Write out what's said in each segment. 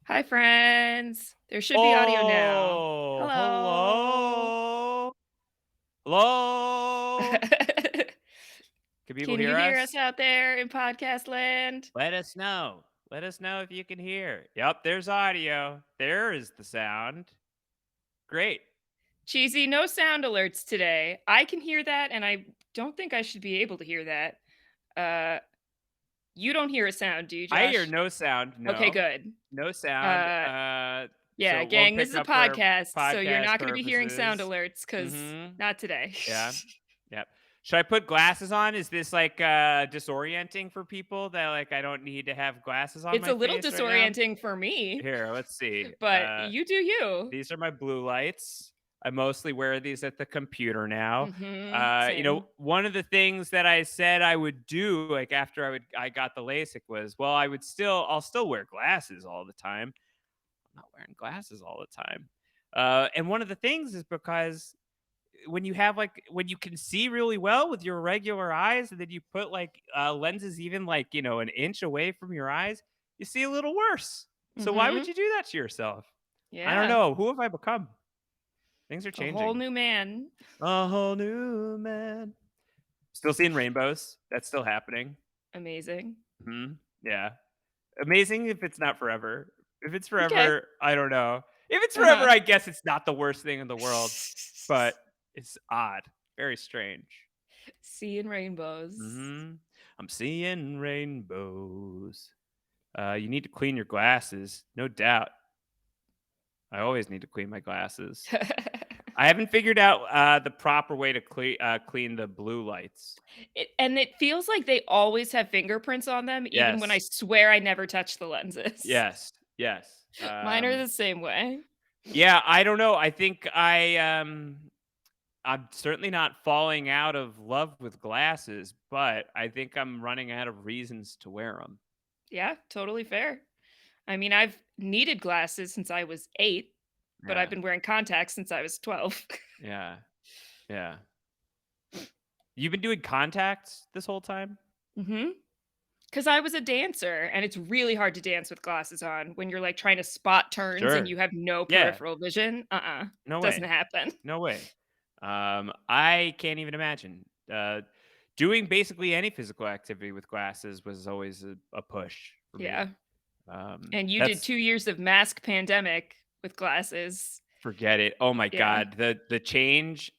Hi, friends. There should be audio now. Oh, Hello. hello. Hello. Can people Can you hear hear us us? out there in podcast land? Let us know. Let us know if you can hear. Yep, there's audio. There is the sound. Great. Cheesy, no sound alerts today. I can hear that, and I don't think I should be able to hear that. Uh, you don't hear a sound, do you, I hear Josh? no sound. Okay, No. good. No sound. Uh, So yeah, it won't gang, this pick is a up for podcast, so you're podcast not going to be hearing sound purposes. alerts because Mhm. not today. Yeah. Yep. Should I put glasses on? Is this like disorienting for people that like I don't need to have glasses on It's my a little face right now? disorienting for me, Here, let's see. but you do you. These are my blue lights. I mostly wear these at the computer now. Same. One of the things that I said I would do, like after I got the LASIK was, well, I'll still wear glasses all the time. I'm not wearing glasses all the time. And one of the things is because when you can see really well with your regular eyes, and then you put like lenses even like an inch away from your eyes, you see a little worse. So why would Mhm. you do that to yourself? I don't Yeah. know. Who have I become? Things are A whole changing. new man. A whole new man. Still seeing rainbows. That's still happening. Amazing. Yeah. Amazing if it's not forever. If it's Okay. forever, I don't know. If it's forever, Uh-huh. I guess it's not the worst thing in the world, but it's odd. Very strange. Seeing rainbows. Mhm. I'm seeing rainbows. You need to clean your glasses, no doubt. I always need to clean my glasses. I haven't figured out the proper way to clean the blue lights. It feels like they always have fingerprints on them, even when I Yes, swear I never touch the lenses. yes, yes. Mine are the same way. Yeah, I don't know. I think I'm certainly not falling out of love with glasses, but I think I'm running out of reasons to wear them. Yeah, totally fair. I mean, I've needed glasses since I was 8, but I've Yeah, been wearing contacts since I was 12. yeah, yeah. You've been doing contacts this whole time? Mhm. 'Cause I was a dancer, and it's really hard to dance with glasses on when you're, like, trying to spot turns and Sure. you have no Yeah. peripheral vision. No Doesn't way. happen. No way. I can't even imagine. Doing basically any physical activity with glasses was always a push for me. Yeah, and you did That's 2 years of mask pandemic with glasses. Forget it. Oh my Yeah. god, the change,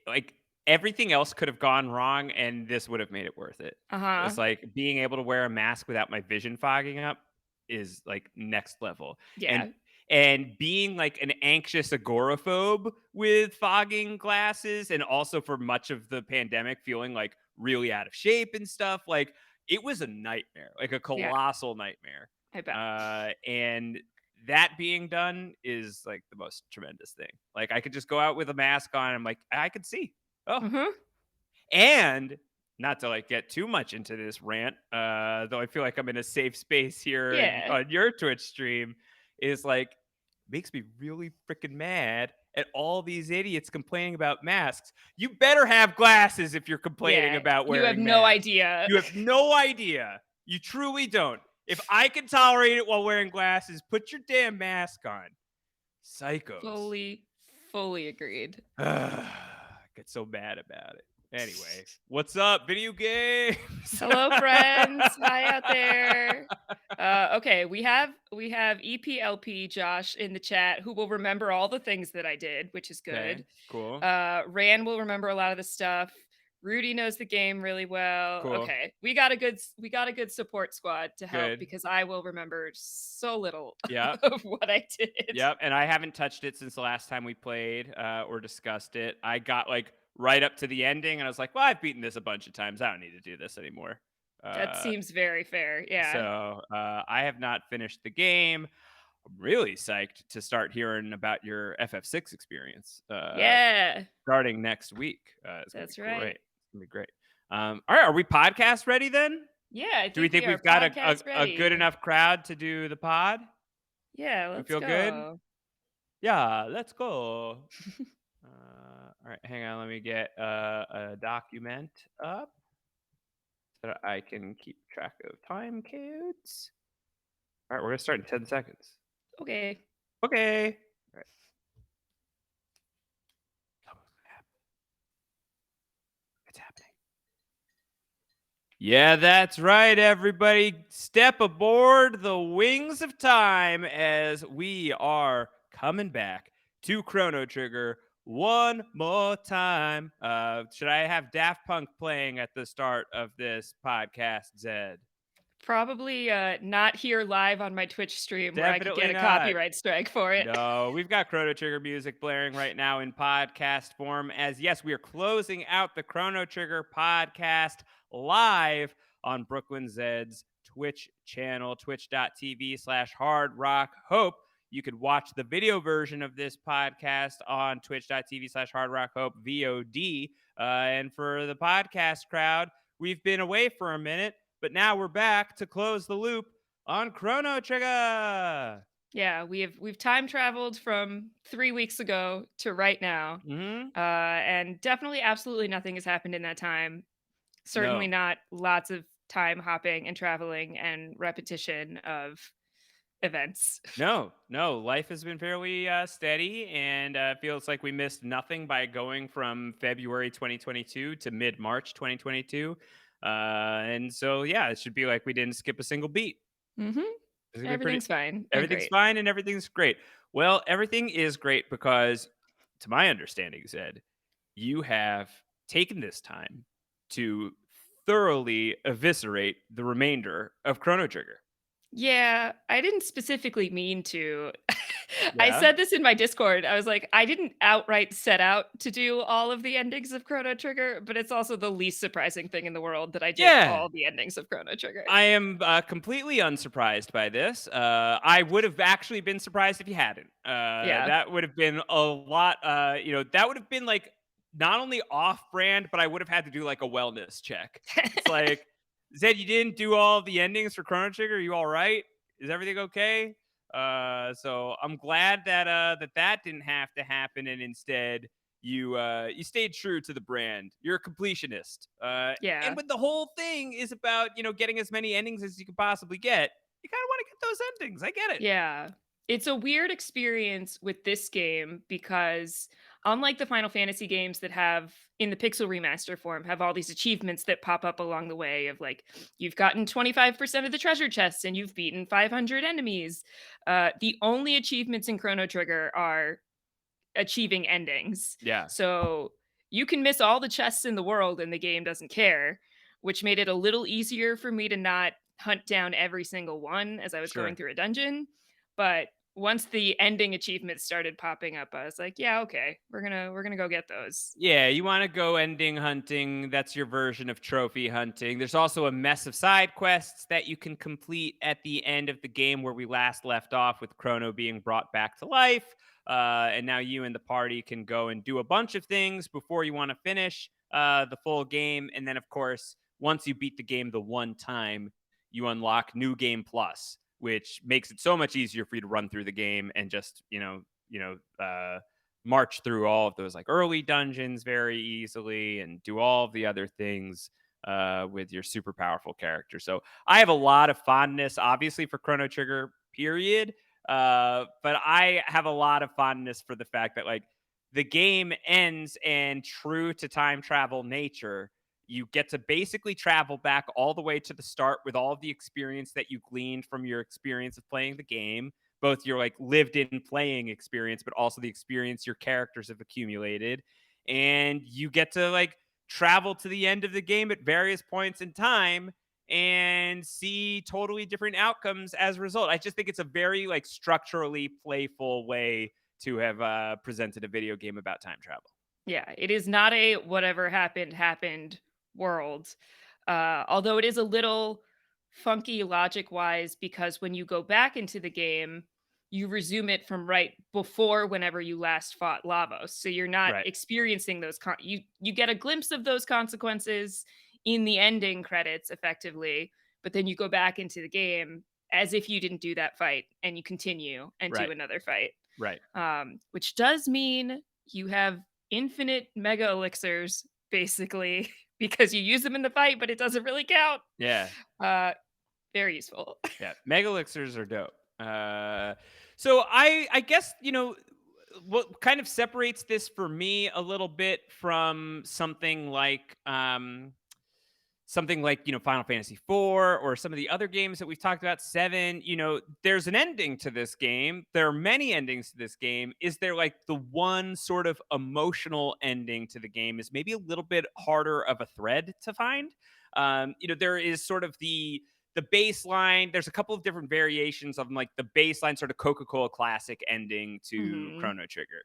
like everything else could have gone wrong, and this would have made it worth it. It's Uh-huh. like being able to wear a mask without my vision fogging up is like next level, and Yeah. being like an anxious agoraphobe with fogging glasses, and also for much of the pandemic feeling like really out of shape and stuff. Like it was a nightmare, like a Yeah, colossal nightmare. I bet. And that being done is like the most tremendous thing. Like I could just go out with a mask on. I'm like, I could see. Oh, Mhm. and not to like get too much into this rant, though I feel like I'm in a safe space here Yeah. on your Twitch stream, is like makes me really freaking mad at all these idiots complaining about masks. You better have glasses if you're complaining Yeah. about You have wearing no masks. idea. You have no idea. You truly don't. If I can tolerate it while wearing glasses, put your damn mask on. Psychos. Fully, fully agreed. Get so mad about it. Anyway, what's up, video games? Hello, friends. Hi out there. Okay, we have EPLP Josh in the chat who will remember all the things that I did, which is Okay, good. cool, Ran will remember a lot of the stuff. Rudy knows the game really well. cool, Okay, we got a good support squad to help good. because I will remember so little Yep, of what I did. yep. And I haven't touched it since the last time we played or discussed it. I got like right up to the ending, and I was like, "Well, I've beaten this a bunch of times. I don't need to do this anymore." That Uh, seems very fair. Yeah. I have not finished the game. I'm really psyched to start hearing about your FF6 experience Yeah. starting next week. It's gonna be That's right. great. It's gonna be great. All right, are we podcast ready then? Yeah, I Do we think think we are we've got podcast a good ready. enough crowd to do the pod? Yeah, We let's feel good? go. Yeah, let's go. All right, hang on. Let me get a document up so that I can keep track of time codes. All right, we're gonna start in 10 seconds. Okay. Okay. All right. It's happening. Yeah, that's right, everybody. Step aboard the wings of time as we are coming back to Chrono Trigger one more time. Should I have Daft Punk playing at the start of this podcast, Zed? Probably not here live on my Twitch stream where I could get Definitely a not. copyright strike for it. No, we've got Chrono Trigger music blaring right now in podcast form. As yes, we are closing out the Chrono Trigger podcast live on Brooklyn Zed's Twitch channel, twitch.tv/hard rock hope. You could watch the video version of this podcast on twitch.tv/hard rock hope VOD. And for the podcast crowd, we've been away for a minute, but now we're back to close the loop on Chrono Trigger. Yeah, we've time traveled from 3 weeks ago to right now, Hmm. and definitely, absolutely nothing has happened in that time. Certainly No, not lots of time hopping and traveling and repetition of events. no. Life has been fairly steady, and feels like we missed nothing by going from February 2022 to mid March 2022. And so, yeah, it should be like we didn't skip a single beat. Hmm. It's gonna be pretty. Everything's fine and Everything's great. fine and everything's great. Well, everything is great because, to my understanding, Zed, you have taken this time to thoroughly eviscerate the remainder of Chrono Trigger. Yeah, I didn't specifically mean to. I Yeah. said this in my Discord. I was like, I didn't outright set out to do all of the endings of Chrono Trigger, but it's also the least surprising thing in the world that I did Yeah. all the endings of Chrono Trigger. I am completely unsurprised by this. I would have actually been surprised if you hadn't. Yeah. That would have been a lot. That would have been like not only off brand, but I would have had to do like a wellness check. It's like, Zed, you didn't do all the endings for Chrono Trigger. Are you all right? Is everything okay? So I'm glad that that didn't have to happen, and instead you stayed true to the brand. You're a completionist. And Yeah. when the whole thing is about, getting as many endings as you can possibly get, you kind of want to get those endings. I get it. Yeah. It's a weird experience with this game because unlike the Final Fantasy games that have in the pixel remaster form have all these achievements that pop up along the way of like you've gotten 25% of the treasure chests and you've beaten 500 enemies. The only achievements in Chrono Trigger are achieving endings. Yeah, So you can miss all the chests in the world and the game doesn't care, which made it a little easier for me to not hunt down every single one as I was going sure. through a dungeon. But once the ending achievements started popping up, I was like, yeah, okay, we're gonna go get those. Yeah, you want to go ending hunting. That's your version of trophy hunting. There's also a mess of side quests that you can complete at the end of the game where we last left off with Chrono being brought back to life. And now you and the party can go and do a bunch of things before you want to finish the full game. And then, of course, once you beat the game the one time, you unlock New Game Plus, which makes it so much easier for you to run through the game and just, march through all of those like early dungeons very easily and do all of the other things with your super powerful character. So I have a lot of fondness, obviously, for Chrono Trigger, period. But I have a lot of fondness for the fact that like the game ends and true to time travel nature, you get to basically travel back all the way to the start with all of the experience that you gleaned from your experience of playing the game, both your like lived in playing experience, but also the experience your characters have accumulated. And you get to like travel to the end of the game at various points in time and see totally different outcomes as a result. I just think it's a very like structurally playful way to have presented a video game about time travel. Yeah, it is not a whatever happened happened world. Although it is a little funky logic wise because when you go back into the game, you resume it from right before whenever you last fought Lavos. So you're not Right. experiencing those you get a glimpse of those consequences in the ending credits effectively, but then you go back into the game as if you didn't do that fight and you continue and do Right. another fight. Right. Which does mean you have infinite mega elixirs, basically, because you use them in the fight, but it doesn't really count. Yeah. Uh, very useful. Yeah, mega elixirs are dope. So I guess, what kind of separates this for me a little bit from something like, Final Fantasy 4 or some of the other games that we've talked about, 7, there's an ending to this game. There are many endings to this game. Is there like the one sort of emotional ending to the game is maybe a little bit harder of a thread to find. There is sort of the baseline. There's a couple of different variations of like the baseline sort of Coca-Cola classic ending to Mhm. Chrono Trigger,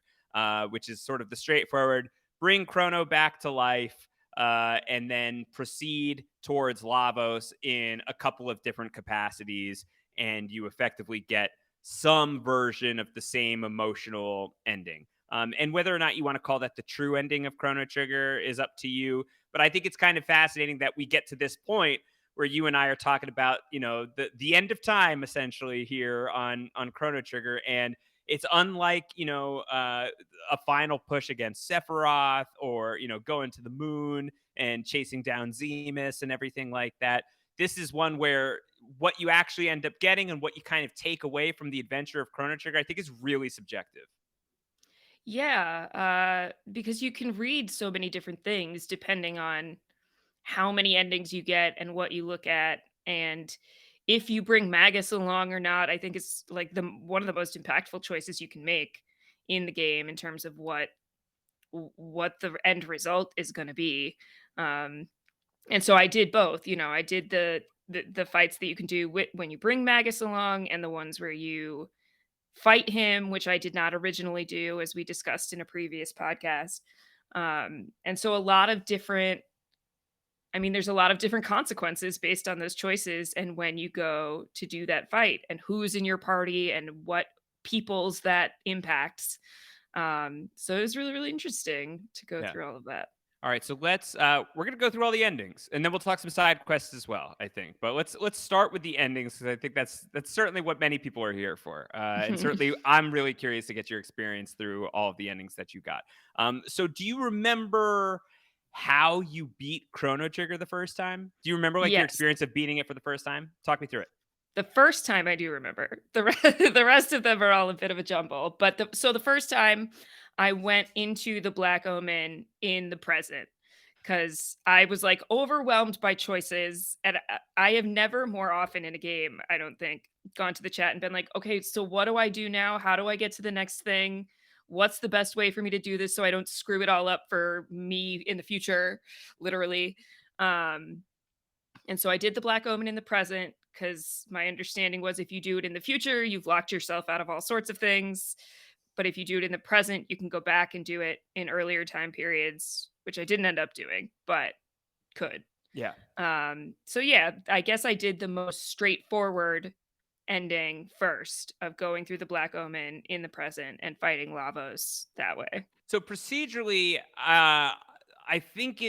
which is sort of the straightforward bring Chrono back to life, and then proceed towards Lavos in a couple of different capacities, and you effectively get some version of the same emotional ending. And whether or not you want to call that the true ending of Chrono Trigger is up to you. But I think it's kind of fascinating that we get to this point where you and I are talking about, the end of time essentially here on Chrono Trigger, and it's unlike a final push against Sephiroth or going to the moon and chasing down Zemus and everything like that. This is one where what you actually end up getting and what you kind of take away from the adventure of Chrono Trigger, I think, is really subjective. Yeah, because you can read so many different things depending on how many endings you get and what you look at, and if you bring Magus along or not. I think it's like the one of the most impactful choices you can make in the game in terms of what the end result is going to be. Um, and so I did both. I did the fights that you can do when you bring Magus along, and the ones where you fight him, which I did not originally do, as we discussed in a previous podcast. And so a lot of different I mean, there's a lot of different consequences based on those choices and when you go to do that fight and who's in your party and what peoples that impacts. So it was really, really interesting to go Yeah. through all of that. All right, so we're gonna go through all the endings, and then we'll talk some side quests as well. I think, but let's start with the endings because I think that's certainly what many people are here for, and certainly I'm really curious to get your experience through all of the endings that you got. So do you remember how you beat Chrono Trigger the first time? Do you remember like your Yes. experience of beating it for the first time? Talk me through it. The first time I do remember. The rest of them are all a bit of a jumble, but the first time I went into the Black Omen in the present, because I was, like, overwhelmed by choices, and I have never more often in a game, I don't think, gone to the chat and been like, "Okay, so what do I do now? How do I get to the next thing? What's the best way for me to do this so I don't screw it all up for me in the future?" Literally. Um and so I did the Black Omen in the present because my understanding was if you do it in the future, you've locked yourself out of all sorts of things. But if you do it in the present, you can go back and do it in earlier time periods, which I didn't end up doing, but could. Yeah. So yeah, I guess I did the most straightforward ending first of going through the Black Omen in the present and fighting Lavos that way. So procedurally, I think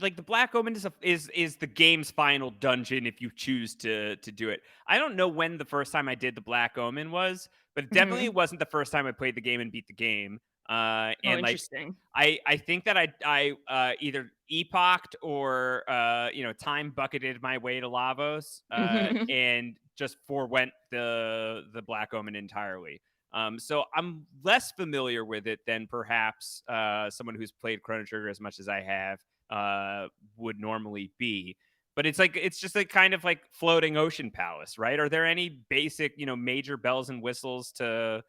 like the Black Omen is the game's final dungeon if you choose to do it. I don't know when the first time I did the Black Omen was, but it definitely Mhm. wasn't the first time I played the game and beat the game. Oh, And like interesting. I think that I either epoched or time bucketed my way to Lavos, and just forwent the Black Omen entirely. So I'm less familiar with it than perhaps someone who's played Chrono Trigger as much as I have would normally be. But it's just like kind of like floating ocean palace, right? Are there any basic, major bells and whistles to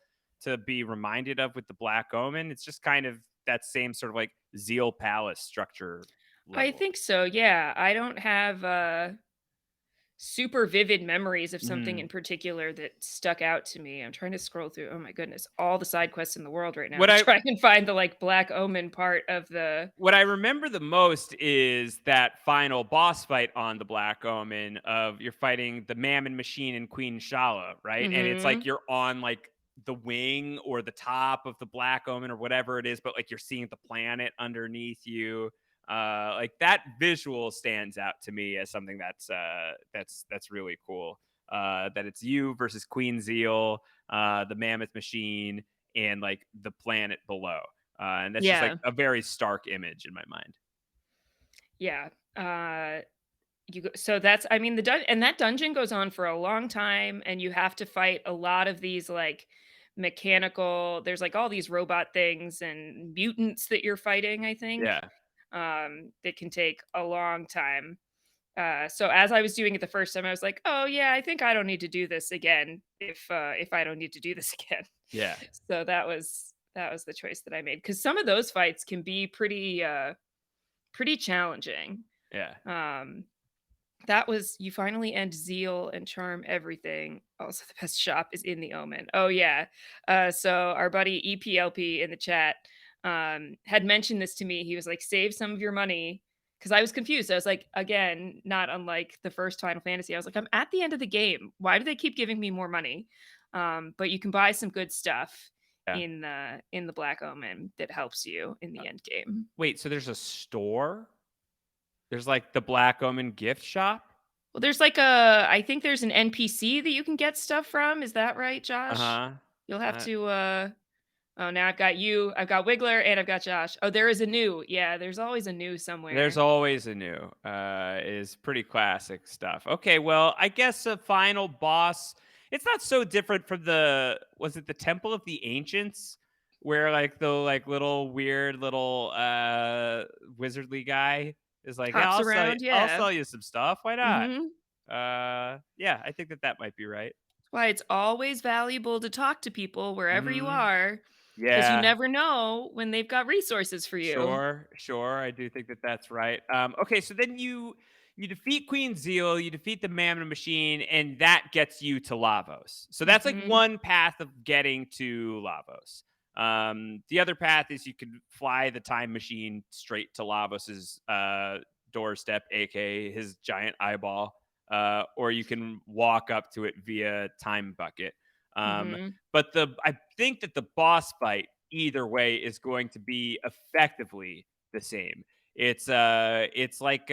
be reminded of with the Black Omen? It's just kind of that same sort of like Zeal Palace structure I level. think so, yeah. I don't have, super vivid memories of something Mm. in particular that stuck out to me. I'm trying to scroll through, oh my goodness, all the side quests in the world right now What to I try and find the, like, Black Omen part of the. What I remember the most is that final boss fight on the Black Omen of you're fighting the Mammon Machine and Queen Shala, right? And it's like Mhm. you're on like the wing or the top of the Black Omen or whatever it is, but like you're seeing the planet underneath you. Like that visual stands out to me as something that's really cool. That it's you versus Queen Zeal, the Mammoth Machine, and like the planet below. And that's just like Yeah, a very stark image in my mind. yeah. so that's I mean, that dungeon goes on for a long time, and you have to fight a lot of these, like, mechanical there's, like, all these robot things and mutants that you're fighting, I think, Yeah. that can take a long time. So as I was doing it the first time, I was like, "Oh, yeah, I think I don't need to do this again if I don't need to do this again." Yeah. So that was the choice that I made because some of those fights can be pretty challenging. Yeah. Um that was you finally end zeal and charm everything. Also, the best shop is in the Omen. Oh yeah. So our buddy EPLP in the chat had mentioned this to me. He was like, save some of your money. Cause I was confused. I was like, again, not unlike the first Final Fantasy. I was like, I'm at the end of the game. Why do they keep giving me more money? But you can buy some good stuff Yeah. in the Black Omen that helps you in Uh, the end game. Wait, so there's a store? There's like the Black Omen gift shop? Well, I think there's an NPC that you can get stuff from. Is that right, Josh? Uh-huh. You'll have Uh, to, oh, now I've got Wiggler, and I've got Josh. Oh, there is a new. Yeah, there's always a new there's somewhere. always a new. Is pretty classic stuff. Okay, well, I guess a final boss. It's not so different from the was it the Temple of the Ancients, where like the like little weird little wizardly guy is like, yeah, Hops around, I'll yeah. sell you some stuff. Why not? Mhm. Yeah, I think that that might be right. That's why it's always valuable to talk to people wherever you Hmm. are, because you Yeah. never know when they've got resources for you. Sure, sure. I do think that that's right. Okay, so then you defeat Queen Zeal, you defeat the Mammon Machine, and that gets you to Lavos. So that's like Mhm. one path of getting to Lavos. The other path is you can fly the time machine straight to Lavos's doorstep, aka his giant eyeball, or you can walk up to it via time bucket. Um, Mhm. but the I think that the boss fight either way is going to be effectively the same. It's like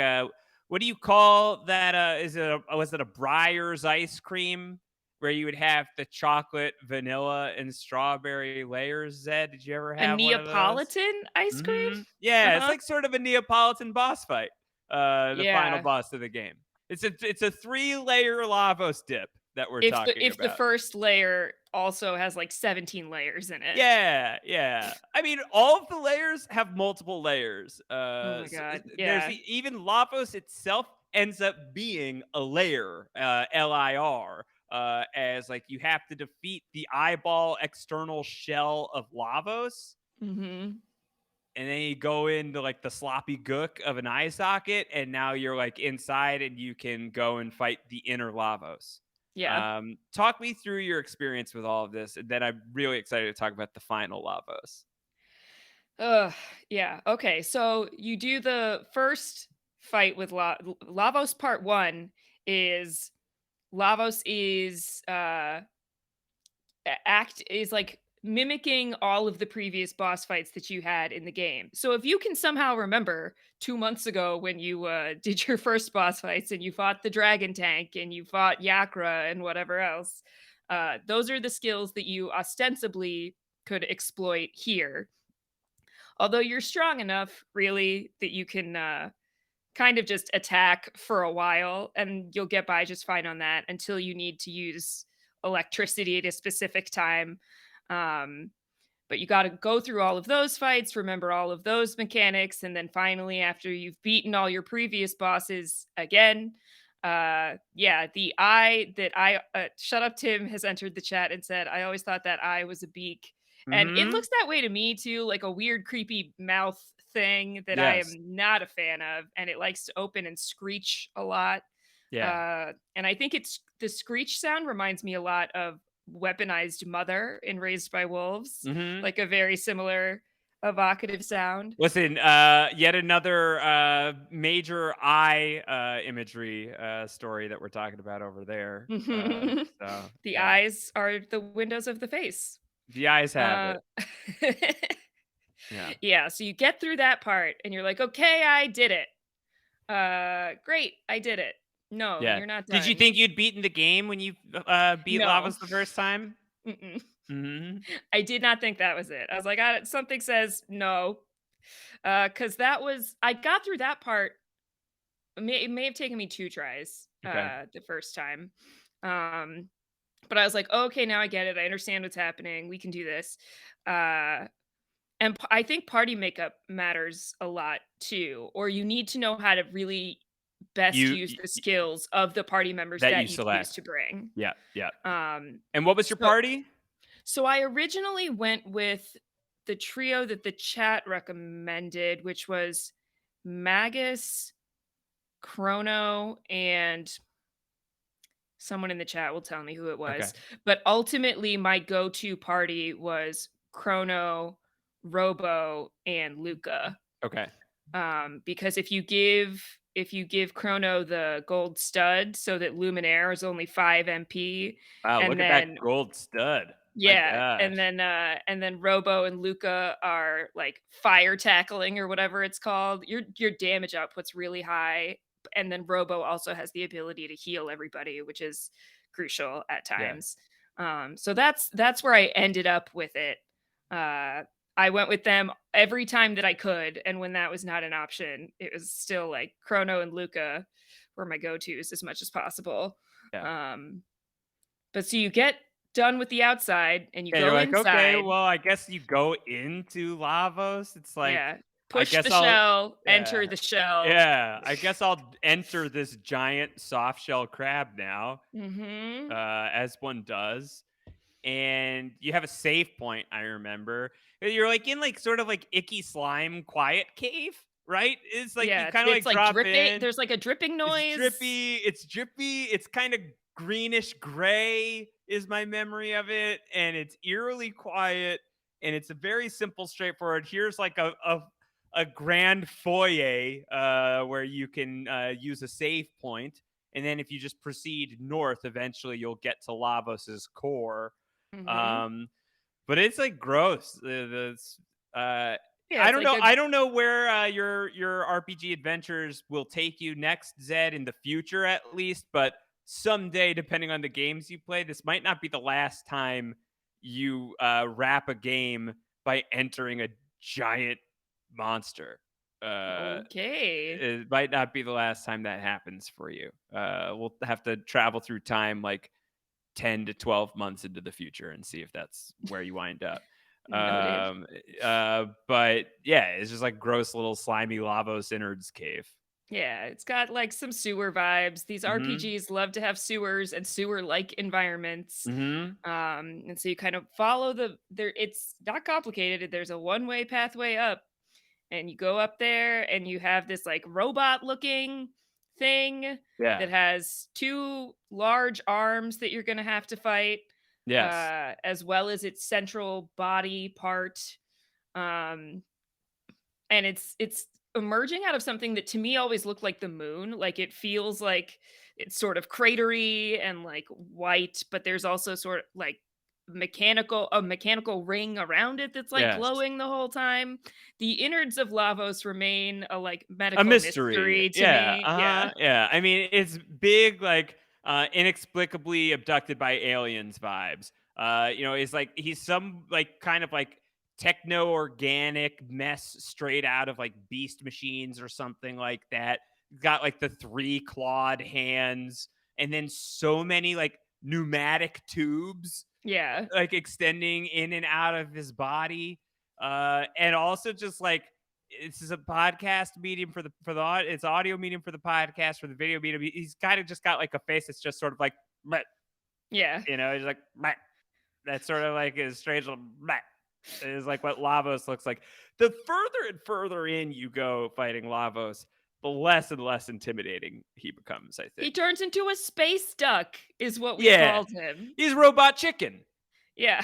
what do you call that? Is it was it a Breyer's ice cream where you would have the chocolate, vanilla, and strawberry layers? Zed, did you ever A have one of those? Neapolitan ice cream? Yeah, it's Uh-huh. like sort of a Neapolitan boss fight. The final Yeah. boss of the game. It's a 3-layer Lavos dip that we're If the talking if the about. first layer also has, like, 17 layers in it. Yeah, yeah. I mean, all of the layers have multiple layers. Oh my god, There's yeah. even Lavos itself ends up being a layer, LIR, as like you have to defeat the eyeball external shell of Lavos, Mhm. and then you go into like the sloppy gook of an eye socket, and now you're like inside, and you can go and fight the inner Lavos. Yeah. Talk me through your experience with all of this, and then I'm really excited to talk about the final Lavos. Ugh, yeah, okay, so you do the first fight with Lavos part 1 is Lavos is, act is like mimicking all of the previous boss fights that you had in the game. So if you can somehow remember 2 months ago when you did your first boss fights and you fought the dragon tank and you fought Yakra and whatever else, those are the skills that you ostensibly could exploit here. Although you're strong enough, really, that you can kind of just attack for a while and you'll get by just fine on that until you need to use electricity at a specific time. Um, but you got to go through all of those fights, remember all of those mechanics, and then finally, after you've beaten all your previous bosses again, yeah, the eye that I shut up Tim has entered the chat and said, I always thought that eye was a beak. And it Mhm. looks that way to me too, like a weird, creepy mouth thing that I Yes. am not a fan of. And it likes to open and screech a lot. Yeah. And I think it's the screech sound reminds me a lot of Weaponized Mother in Raised by Wolves, Mhm. like a very similar evocative sound. Listen, yet another major eye imagery story that we're talking about over there. So The yeah, eyes are the windows of the face. the eyes have Uh, it. Yeah, yeah, so you get through that part and you're like, "Okay, I did it. Great, I did it." No, yeah. you're not Did you done. think you'd beaten the game when you beat No. Lavas the first time? Mm-mm. Hmm. I did not think that was it. I was like, something says no. Because that was I got through that part it may have taken me 2 tries, Okay. the first time. Um, but I was like, "Okay, now I get it. I understand what's happening. We can do this." Uh, and I think party makeup matters a lot too, or you need to know how to really best You use y the y skills of the party members that you that you choose to select. bring. Yeah, yeah. Um, And what was your so party? so I originally went with the trio that the chat recommended, which was Magus, Chrono, and someone in the chat will tell me who it Okay. was. But ultimately, my go-to party was Chrono, Robo, and Luca. Okay. Because if you give Chrono the gold stud so that Luminaire is only 5 MP, Wow, and look at that then gold stud. My yeah, gosh. and then Robo and Luca are like fire tackling or whatever it's called. Your damage output's really high, and then Robo also has the ability to heal everybody, which is crucial at Yeah. times. So that's where I ended up with it. I went with them every time that I could, and when that was not an option, it was still like Chrono and Luca were my go-tos as much as possible. Yeah. Um, but so you get done with the outside and you Yeah, you're go like, "Okay, inside. well, I guess you go into Lavos." It's like, Yeah. I Push the guess I'll shell, yeah. enter the shell. Yeah, I guess I'll enter this giant soft shell crab now, Mhm. as one does. And you have a save point, I remember. You're, like, in, like, sort of, like, icky slime quiet cave, right? It's like you Yeah, kinda, it's like, like drop dripping. in. There's like a dripping noise. It's drippy, it's kinda greenish gray is my memory of it, and it's eerily quiet, and it's a very simple, straightforward, here's like a grand foyer, where you can, use a save point, and then if you just proceed north, eventually you'll get to Lavos's core. Mhm. Um, but it's, like, gross. Uh, Yeah, it's like a I don't know where, your RPG adventures will take you next, Zed, in the future at least, but someday, depending on the games you play, this might not be the last time you, wrap a game by entering a giant monster. Uh, okay. it might not be the last time that happens for you. We'll have to travel through time, like, 10 to 12 months into the future and see if that's where you wind up. Noted. But yeah, it's just like gross little slimy Lavos innards cave. Yeah, it's got like some sewer vibes. These Mhm. RPGs love to have sewers and sewer-like environments. Mhm. And so you kind of follow it's not complicated. There's a one-way pathway up, and you go up there and you have this like robot looking thing Yeah. that has two large arms that you're going to have to fight, Yes. as well as its central body part. um and it's emerging out of something that to me always looked like the moon. Like it feels like it's sort of cratery and like white, but there's also sort of like mechanical ring around it that's like Yes. glowing the whole time. The innards of Lavos remain a like A medical mystery. mystery to Yeah. me. Yeah. Uh-huh. Yeah. I mean, it's big, like, inexplicably abducted by aliens vibes. It's like he's some like kind of like techno organic mess straight out of like beast machines or something like that. Got like the three clawed hands and then so many like pneumatic tubes Yeah. like extending in and out of his body. And also just like this is a podcast medium for the it's audio medium for the podcast for the video medium. He's kind of just got like a face that's just sort of like "Meh," Yeah. he's like "Meh." That's sort of like his strange little "Meh." Is like what Lavos looks like. The further and further in you go fighting Lavos, the less and less intimidating he becomes, I He think. turns into a space duck is what we Yeah. called him. He's robot chicken. Yeah.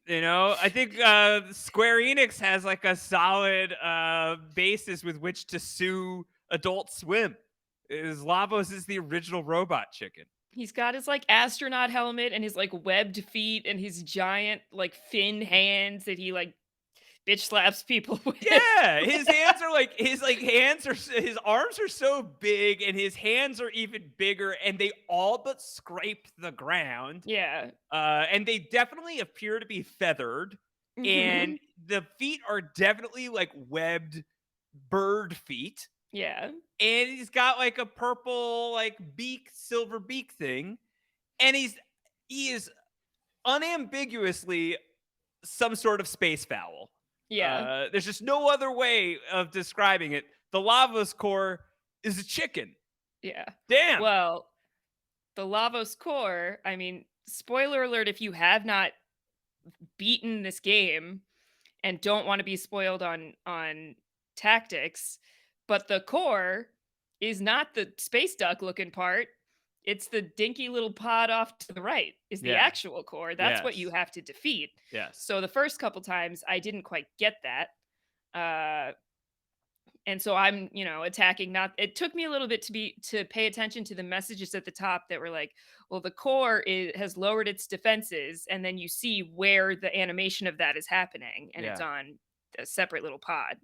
I think Square Enix has like a solid basis with which to sue Adult Swim. Is Lavos is the original robot chicken. He's got his, like, astronaut helmet and his, like, webbed feet and his giant, like, fin hands that he, like, bitch slaps people with. Yeah, his hands are like his arms are so big and his hands are even bigger and they all but scrape the ground. Yeah. And they definitely appear to be feathered and Mhm. the feet are definitely like webbed bird feet. Yeah. and he's got like a purple like beak, silver beak thing, and he is unambiguously some sort of space fowl. Yeah. There's just no other way of describing it. The Lavos core is a chicken. Yeah. Damn. Well, the Lavos core, I mean, spoiler alert if you have not beaten this game and don't want to be spoiled on tactics, but the core is not the space duck looking part. It's the dinky little pod off to the right is the Yeah. actual core. That's what you Yes. have to defeat. Yes. So the first couple times I didn't quite get that. Uh and so I'm, attacking not it took me a little bit to pay attention to the messages at the top that were like, well, the core has lowered its defenses, and then you see where the animation of that is happening, and it's Yeah. on a separate little pod.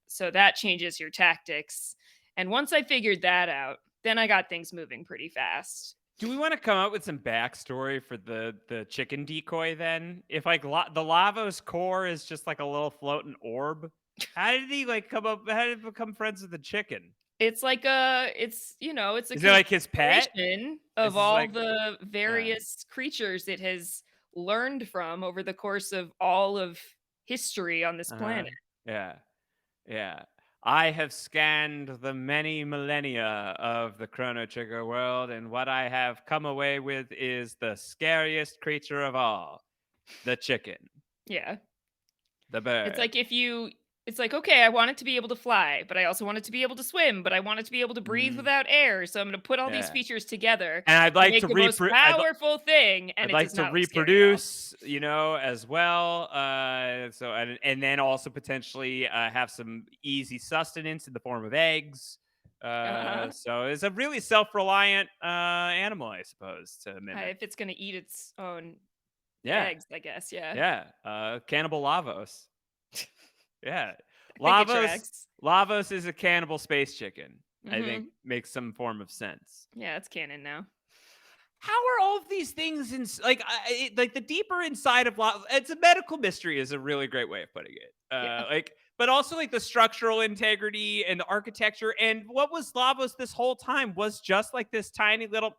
So that changes your tactics. And once I figured that out, then I got things moving pretty fast. Do we want to come up with some backstory for the chicken decoy then? If like the Lavos core is just like a little floating orb, how did he like come up? How did he become friends with the chicken? It's a Is it like his pet? configuration This of is all like the yeah, various creatures it has learned from over the course of all of history on this uh-huh, planet. yeah, yeah. I have scanned the many millennia of the Chrono Trigger world, and what I have come away with is the scariest creature of all, the chicken, Yeah. the It's bird. like it's like, okay, I want it to be able to fly, but I also want it to be able to swim, but I want it to be able to breathe Mm, without air. So I'm going to put all these yeah. features together And I'd to like make to the most powerful thing, and I'd it like does to not look scary at all. reproduce, as well. So and then also potentially have some easy sustenance in the form of eggs. Uh-huh. So it's a really self-reliant animal, I suppose, to mimic. If it's going to eat its own Yeah, eggs, I guess, yeah. yeah. Cannibal Lavos. Yeah, I think it Lavos. tracks. Lavos is a cannibal space chicken. I think Mhm. makes some form of sense. Yeah, it's canon now. How are all of these things like like the deeper inside of it's a medical mystery is a really great way of putting it. Yeah. But also like the structural integrity and the architecture and what was Lavos this whole time was just like this tiny little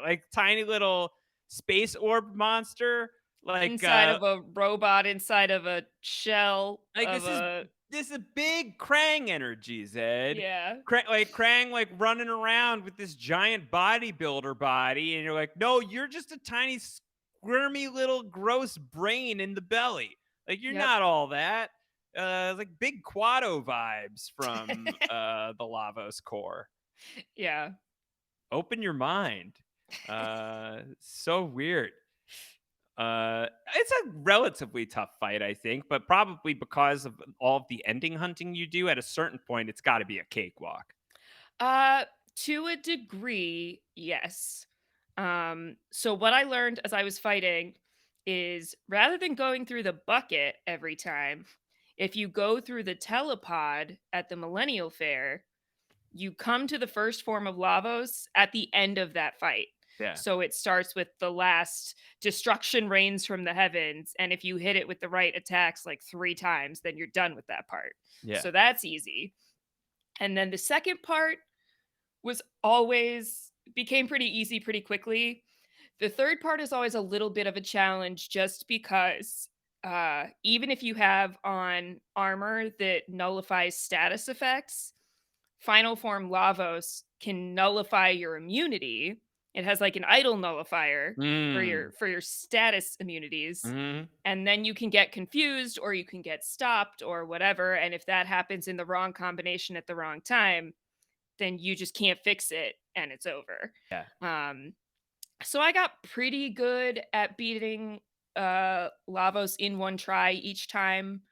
like tiny little space orb monster Inside of a robot, inside of a shell like of a this is big Krang energy, Zed. yeah. Krang like running around with this giant bodybuilder body, and you're like, no, you're just a tiny squirmy little gross brain in the belly. Like you're Yep. not all that. Like big Quado vibes from the Lavos core. Yeah. Open your mind. So weird. It's a relatively tough fight, I think, but probably because of all of the ending hunting you do, at a certain point, it's got to be a cakewalk. Uh, to a degree, yes. So what I learned as I was fighting is rather than going through the bucket every time, if you go through the telepod at the Millennial Fair, you come to the first form of Lavos at the end of that fight. Yeah, So it starts with the last destruction rains from the heavens. And if you hit it with the right attacks like 3 times, then you're done with that part. yeah, So that's easy. And then the second part was always became pretty easy pretty quickly. The third part is always a little bit of a challenge just because even if you have on armor that nullifies status effects, final form Lavos can nullify your immunity. It has like an idle nullifier mm, for your status immunities. mhm, And then you can get confused or you can get stopped or whatever. And if that happens in the wrong combination at the wrong time, then you just can't fix it and it's over. yeah, Um, so I got pretty good at beating Lavos in one try each time.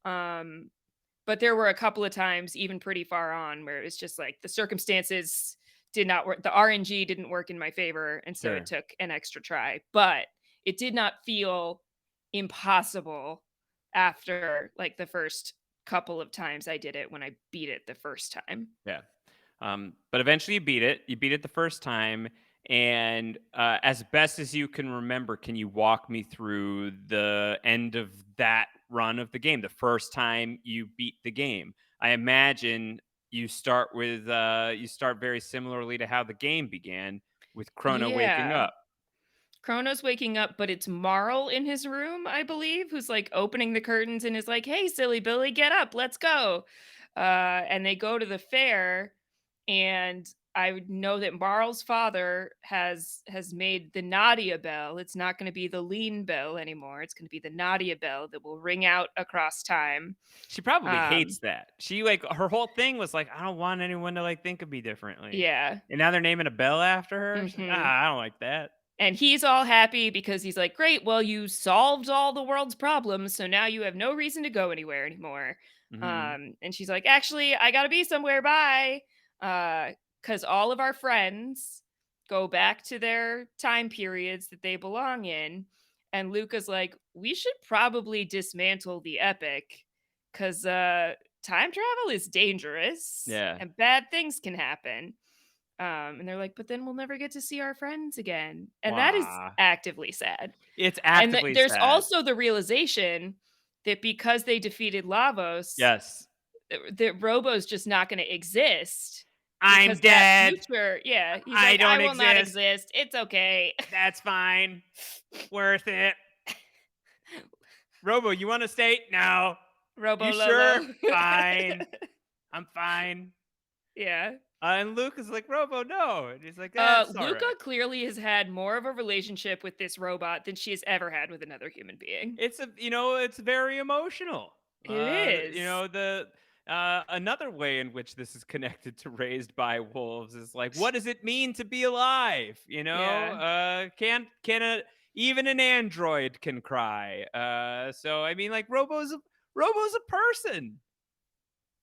Um, but there were a couple of times, even pretty far on, where it was just like the circumstances did not work. The RNG didn't work in my favor. And so it sure. took an extra try. But it did not feel impossible after like the first couple of times I did it when I beat it the first time. Yeah. But eventually you beat it. You beat it the first time. And as best as you can remember, can you walk me through the end of that run of the game? The first time you beat the game. I imagine you start very similarly to how the game began with Chrono waking Yeah. up. Chrono's waking up, but it's Marl in his room, I believe, who's like opening the curtains and is like, "Hey, silly Billy, get up, let's go." And they go to the fair, and I would know that Marl's father has made the Nadia bell. It's not going to be the lean bell anymore. It's going to be the Nadia bell that will ring out across time. She probably Um, hates that. She like her whole thing was like, I don't want anyone to like think of me differently. yeah. And now they're naming a bell after her. She's like, hmm ah, I don't like that. And he's all happy because he's like, "Great, well, you solved all the world's problems, so now you have no reason to go anywhere anymore." Hmm. And she's like, "Actually, I gotta be somewhere. Bye." Because all of our friends go back to their time periods that they belong in, and Luca's like, "We should probably dismantle the epic, because time travel is dangerous Yeah. and bad things can happen." And they're like, "But then we'll never get to see our friends again." And that is Wow. actively sad. It's And actively there's sad. also the realization that because they defeated Lavos, Yes. that Robo's just not gonna exist I'm because that dead. future yeah, he's I like, "I don't will not exist. exist. It's okay." That's fine. Worth it. Robo, you want to stay? No. Robo You sure? Lobo. Fine. I'm fine. Yeah. And Luke is like, Robo, no. And he's like, that's all Luca right. clearly has had more of a relationship with this robot than she has ever had with another human being. It's very emotional. It is. The another way in which this is connected to Raised by Wolves is like, what does it mean to be alive? Yeah. Can a even an android can cry. So I mean, like, Robo's a person.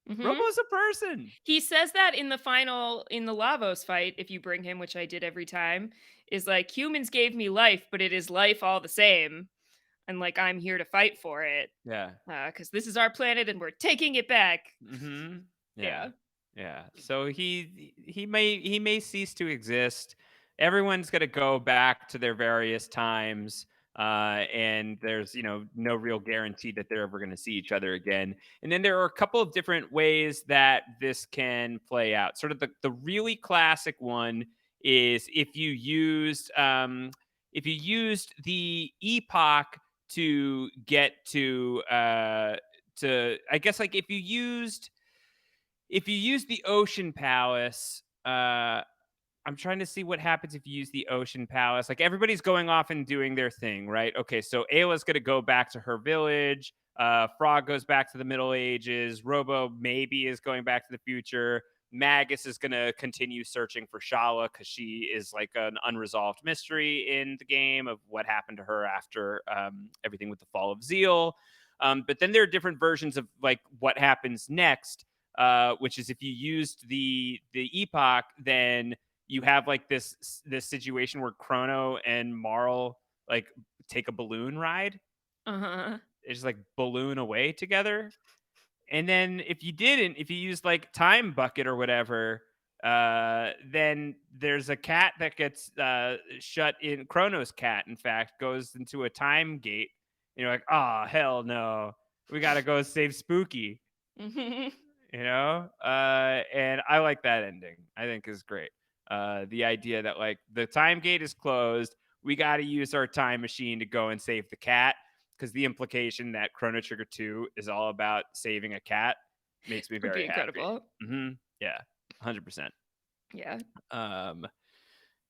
Mhm. Robo's a person. He says that in the Lavos fight, if you bring him, which I did every time, is like, "Humans gave me life, but it is life all the same, and, like, I'm here to fight for it, Yeah. because this is our planet and we're taking it back." Mhm. Yeah. Yeah. Yeah. So he may cease to exist. Everyone's going to go back to their various times, and there's no real guarantee that they're ever going to see each other again. And then there are a couple of different ways that this can play out. Sort of the really classic one is if you used the epoch to get to I guess, like, if you use the Ocean Palace, I'm trying to see what happens if you use the Ocean Palace. Like, everybody's going off and doing their thing, right? Okay, so Ayla's gonna go back to her village. Frog goes back to the Middle Ages. Robo maybe is going back to the future. Magus is gonna continue searching for Shala because she is like an unresolved mystery in the game of what happened to her after everything with the fall of Zeal. But then there are different versions of like what happens next, which is if you used the epoch, then you have like this situation where Chrono and Marl like take a balloon ride. Uh-huh. They just like balloon away together. And then if you use like time bucket or whatever, then there's a cat that gets shut in. Chrono's cat, in fact, goes into a time gate. And you're like, oh hell no, we gotta go save Spooky. Mhm. And I like that ending. I think is great. The idea that like the time gate is closed, we got to use our time machine to go and save the cat because the implication that Chrono Trigger 2 is all about saving a cat makes me Would be very happy. incredible. Yeah, 100%. Yeah. Um,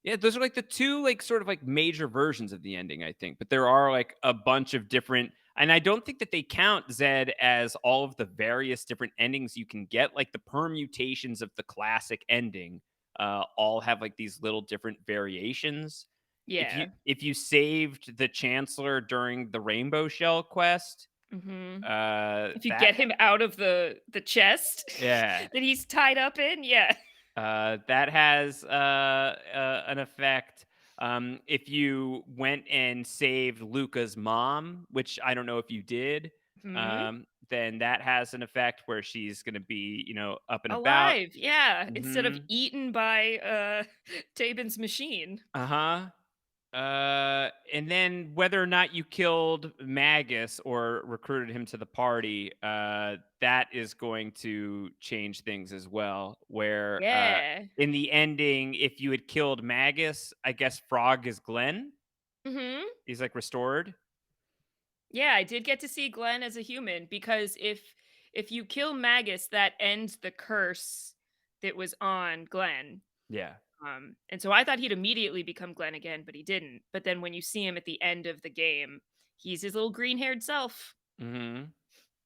yeah, those are like the two like sort of like major versions of the ending, I think. But there are like a bunch of different, and I don't think that they count Zed as all of the various different endings you can get. Like the permutations of the classic ending, all have like these little different variations. Yeah. If you saved the Chancellor during the Rainbow Shell quest, Mhm. If you that get him out of the chest yeah, that he's tied up in, yeah. that has an effect. If you went and saved Luca's mom, which I don't know if you did, Mhm. then that has an effect where she's going to be, up and about. Alive, yeah, instead of Hmm. eaten by, Tabin's machine. Uh huh. And then whether or not you killed Magus or recruited him to the party, that is going to change things as well. Where Yeah. in the ending, if you had killed Magus, I guess Frog is Glenn. Mhm. He's like restored. Yeah, I did get to see Glenn as a human because if you kill Magus, that ends the curse that was on Glenn. Yeah. And so I thought he'd immediately become Glenn again, but he didn't. But then when you see him at the end of the game, he's his little green-haired self. Hmm.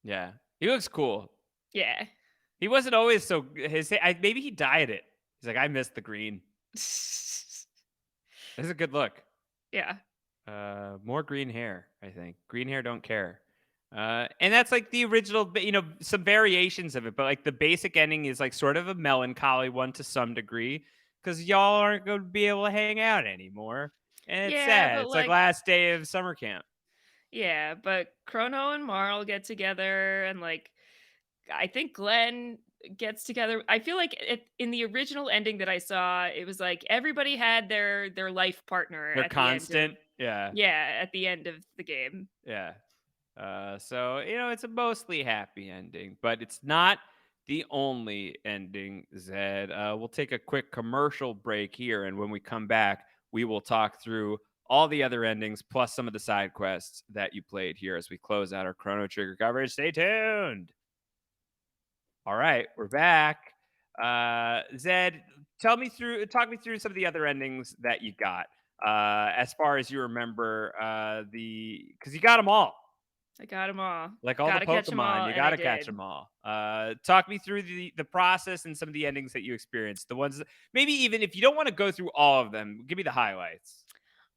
Yeah. He looks cool. Yeah. He wasn't always so. Maybe he dyed it. He's like, I missed the green. It's a good look. Yeah. More green hair, I think. Green hair don't care. And that's like the original, some variations of it, but like the basic ending is like sort of a melancholy one to some degree because y'all aren't going to be able to hang out anymore. And it's Yeah, sad. but It's like like last day of summer camp. yeah, but Chrono and Marl get together and like I think Glenn gets together. I feel like in the original ending that I saw, it was like everybody had their life partner They're at the end of constant. Yeah. yeah, at the end of the game. Yeah. So it's a mostly happy ending, but it's not the only ending, Zed. We'll take a quick commercial break here, and when we come back, we will talk through all the other endings plus some of the side quests that you played here as we close out our Chrono Trigger coverage. Stay tuned. All right, we're back. Zed, talk me through some of the other endings that you got. As far as you remember, because you got them all. I got them all. Like all the Gotta catch them Pokemon, all, you and I gotta catch did. them all. Talk me through the process and some of the endings that you experienced. The ones that maybe even if you don't wanna go through all of them, give me the highlights.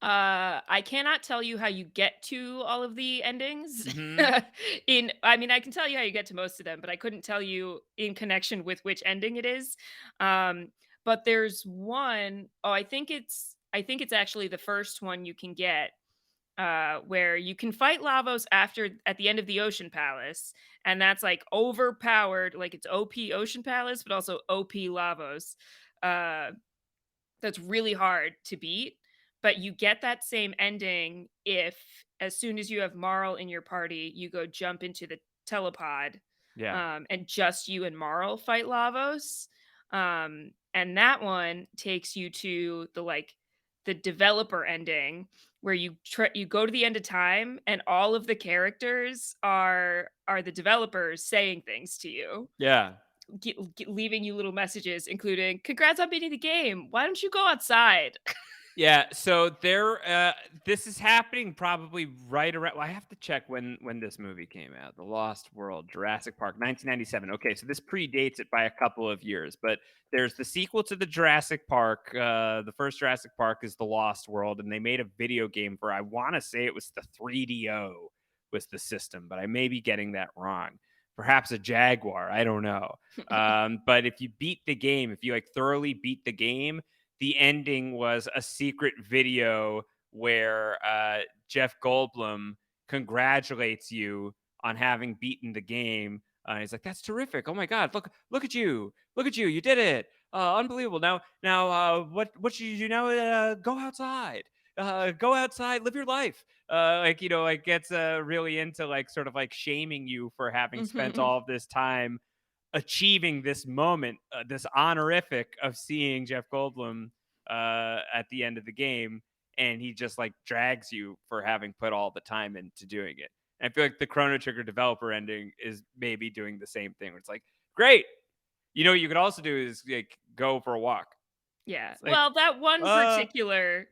I cannot tell you how you get to all of the endings. Mhm. I mean, I can tell you how you get to most of them, but I couldn't tell you in connection with which ending it is. Um, but there's one, oh, I think it's actually the first one you can get, where you can fight Lavos at the end of the Ocean Palace, and that's like overpowered, like it's OP Ocean Palace, but also OP Lavos. Uh that's really hard to beat, but you get that same ending if as soon as you have Marl in your party, you go jump into the telepod, Yeah. and just you and Marl fight Lavos. And that one takes you to the developer ending where you go to the end of time and all of the characters are the developers saying things to you, Yeah. leaving you little messages, including "Congrats on beating the game. Why don't you go outside?" Yeah, so this is happening probably right around well, I have to check when this movie came out. The Lost World, Jurassic Park, 1997. Okay, so this predates it by a couple of years, but there's the sequel to the Jurassic Park. The first Jurassic Park is The Lost World, and they made a video game for I want to say it was the 3DO was the system, but I may be getting that wrong. Perhaps a Jaguar, I don't know. But if you beat the game, if you like thoroughly beat the game, the ending was a secret video where Jeff Goldblum congratulates you on having beaten the game. He's like, "That's terrific! Oh my God, look at you! Look at you! You did it! Unbelievable! Now, what should you do now? Go outside." Go outside, live your life. Like gets really into like sort of like shaming you for having spent Mhm. all of this time achieving this moment, this honorific of seeing Jeff Goldblum at the end of the game, and he just like drags you for having put all the time into doing it. And I feel like the Chrono Trigger developer ending is maybe doing the same thing. Where it's like, great, what you could also do is like go for a walk. Yeah. It's like, Well, that one uh, particular,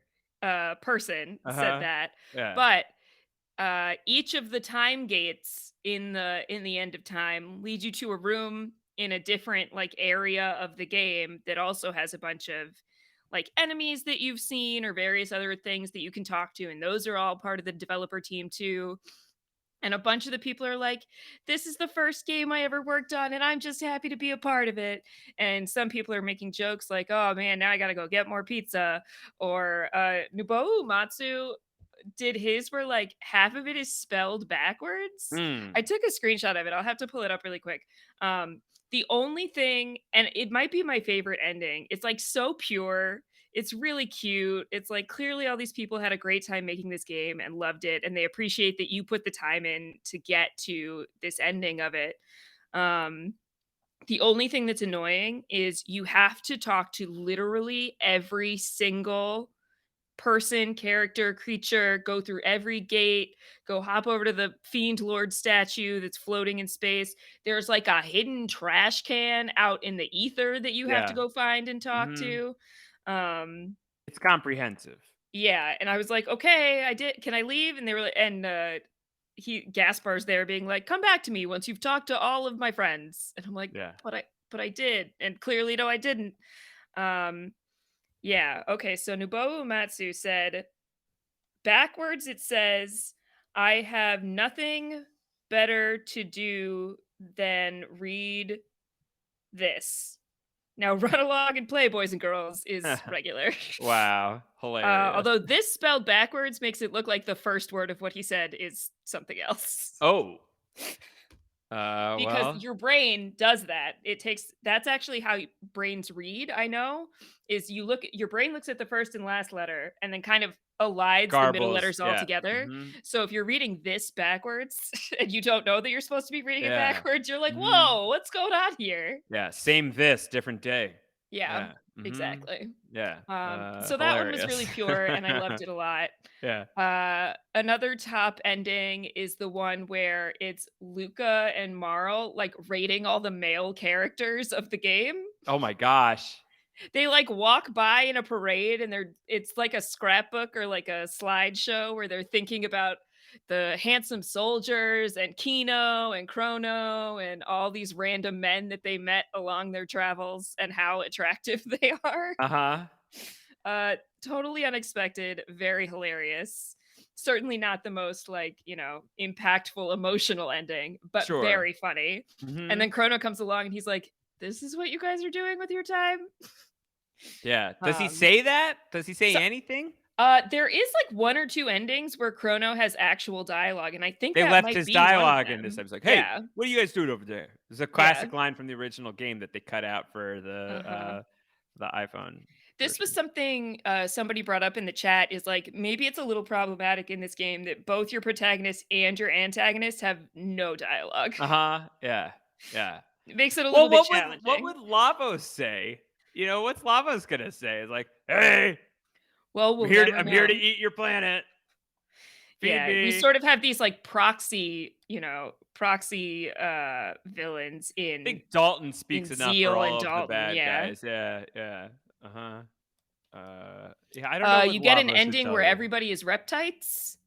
person uh said huh, that, yeah, but, each of the time gates in the end of time leads you to a room in a different, like, area of the game that also has a bunch of, like, enemies that you've seen or various other things that you can talk to, and those are all part of the developer team too. And a bunch of the people are like, "This is the first game I ever worked on, and I'm just happy to be a part of it." And some people are making jokes like, "Oh man, now I gotta go get more pizza." Or Nobuo Matsu did his where like half of it is spelled backwards. hmm, I took a screenshot of it. I'll have to pull it up really quick. The only thing, and it might be my favorite ending, it's like so pure. It's really cute. It's like clearly all these people had a great time making this game and loved it, and they appreciate that you put the time in to get to this ending of it. Um, the only thing that's annoying is you have to talk to literally every single person, character, creature, go through every gate, go hop over to the Fiend Lord statue that's floating in space. There's like a hidden trash can out in the ether that you have to Yeah. go find and talk Mhm. to. Um, It's comprehensive. yeah, and I was like, "Okay, I did can I leave?" And they were like and, he Gaspar's there being like, "Come back to me once you've talked to all of my friends." And I'm like, Yeah. but I did." And clearly, no, I didn't. Um, yeah, okay, so Nobuo Uematsu said, backwards it says, "I have nothing better to do than read this." Now run along and play, boys and girls, is regular. Wow, hilarious. Although this spelled backwards makes it look like the first word of what he said is something else. Oh, Because well, your brain does that. It takes that's actually how brains read, I know, is your brain looks at the first and last letter and then kind of elides the middle garbles, letters all yeah, together. mhm, So if you're reading this backwards and you don't know that you're supposed to be reading it yeah, backwards, you're like, mhm, "Whoa, what's going on here?" yeah, same this, different day. Yeah, Yeah, mhm, exactly. yeah, So that one was hilarious. really pure and I loved it a lot. Yeah. Another top ending is the one where it's Luca and Marl like rating all the male characters of the game. Oh my gosh. They like walk by in a parade and it's like a scrapbook or like a slideshow where they're thinking about the handsome soldiers and Kino and Chrono and all these random men that they met along their travels and how attractive they are. Uh-huh. Totally unexpected, very hilarious. Certainly not the most like, impactful emotional ending, but Sure. very funny. And then Mhm. Chrono comes along and he's like, "This is what you guys are doing with your time?" Yeah. Does he Um, say that? Does he say so anything? there is like one or two endings where Chrono has actual dialogue, and I think They that left might his be one of dialogue in this them. episode, like, "Hey, Yeah, what are you guys doing over there?" It's a yeah. classic line from the original game that they cut out for Uh-huh. the iPhone This was version. something somebody brought up in the chat is like maybe it's a little problematic in this game that both your protagonist and your antagonist have no dialogue. Uh-huh. Yeah. Yeah. It makes it a little Well, bit what challenging. would Lavos say? You know, what's Lavos gonna say? It's like, "Hey, Well, we'll never I'm here to know. eat your planet. Feed Yeah, we me." sort of have these like proxy villains I think in Dalton speaks enough for Zeal and all of the Dalton, bad yeah. guys. Yeah, yeah. Uh-huh. Yeah, I don't know what You get an Lavos would ending tell where you. everybody is reptites.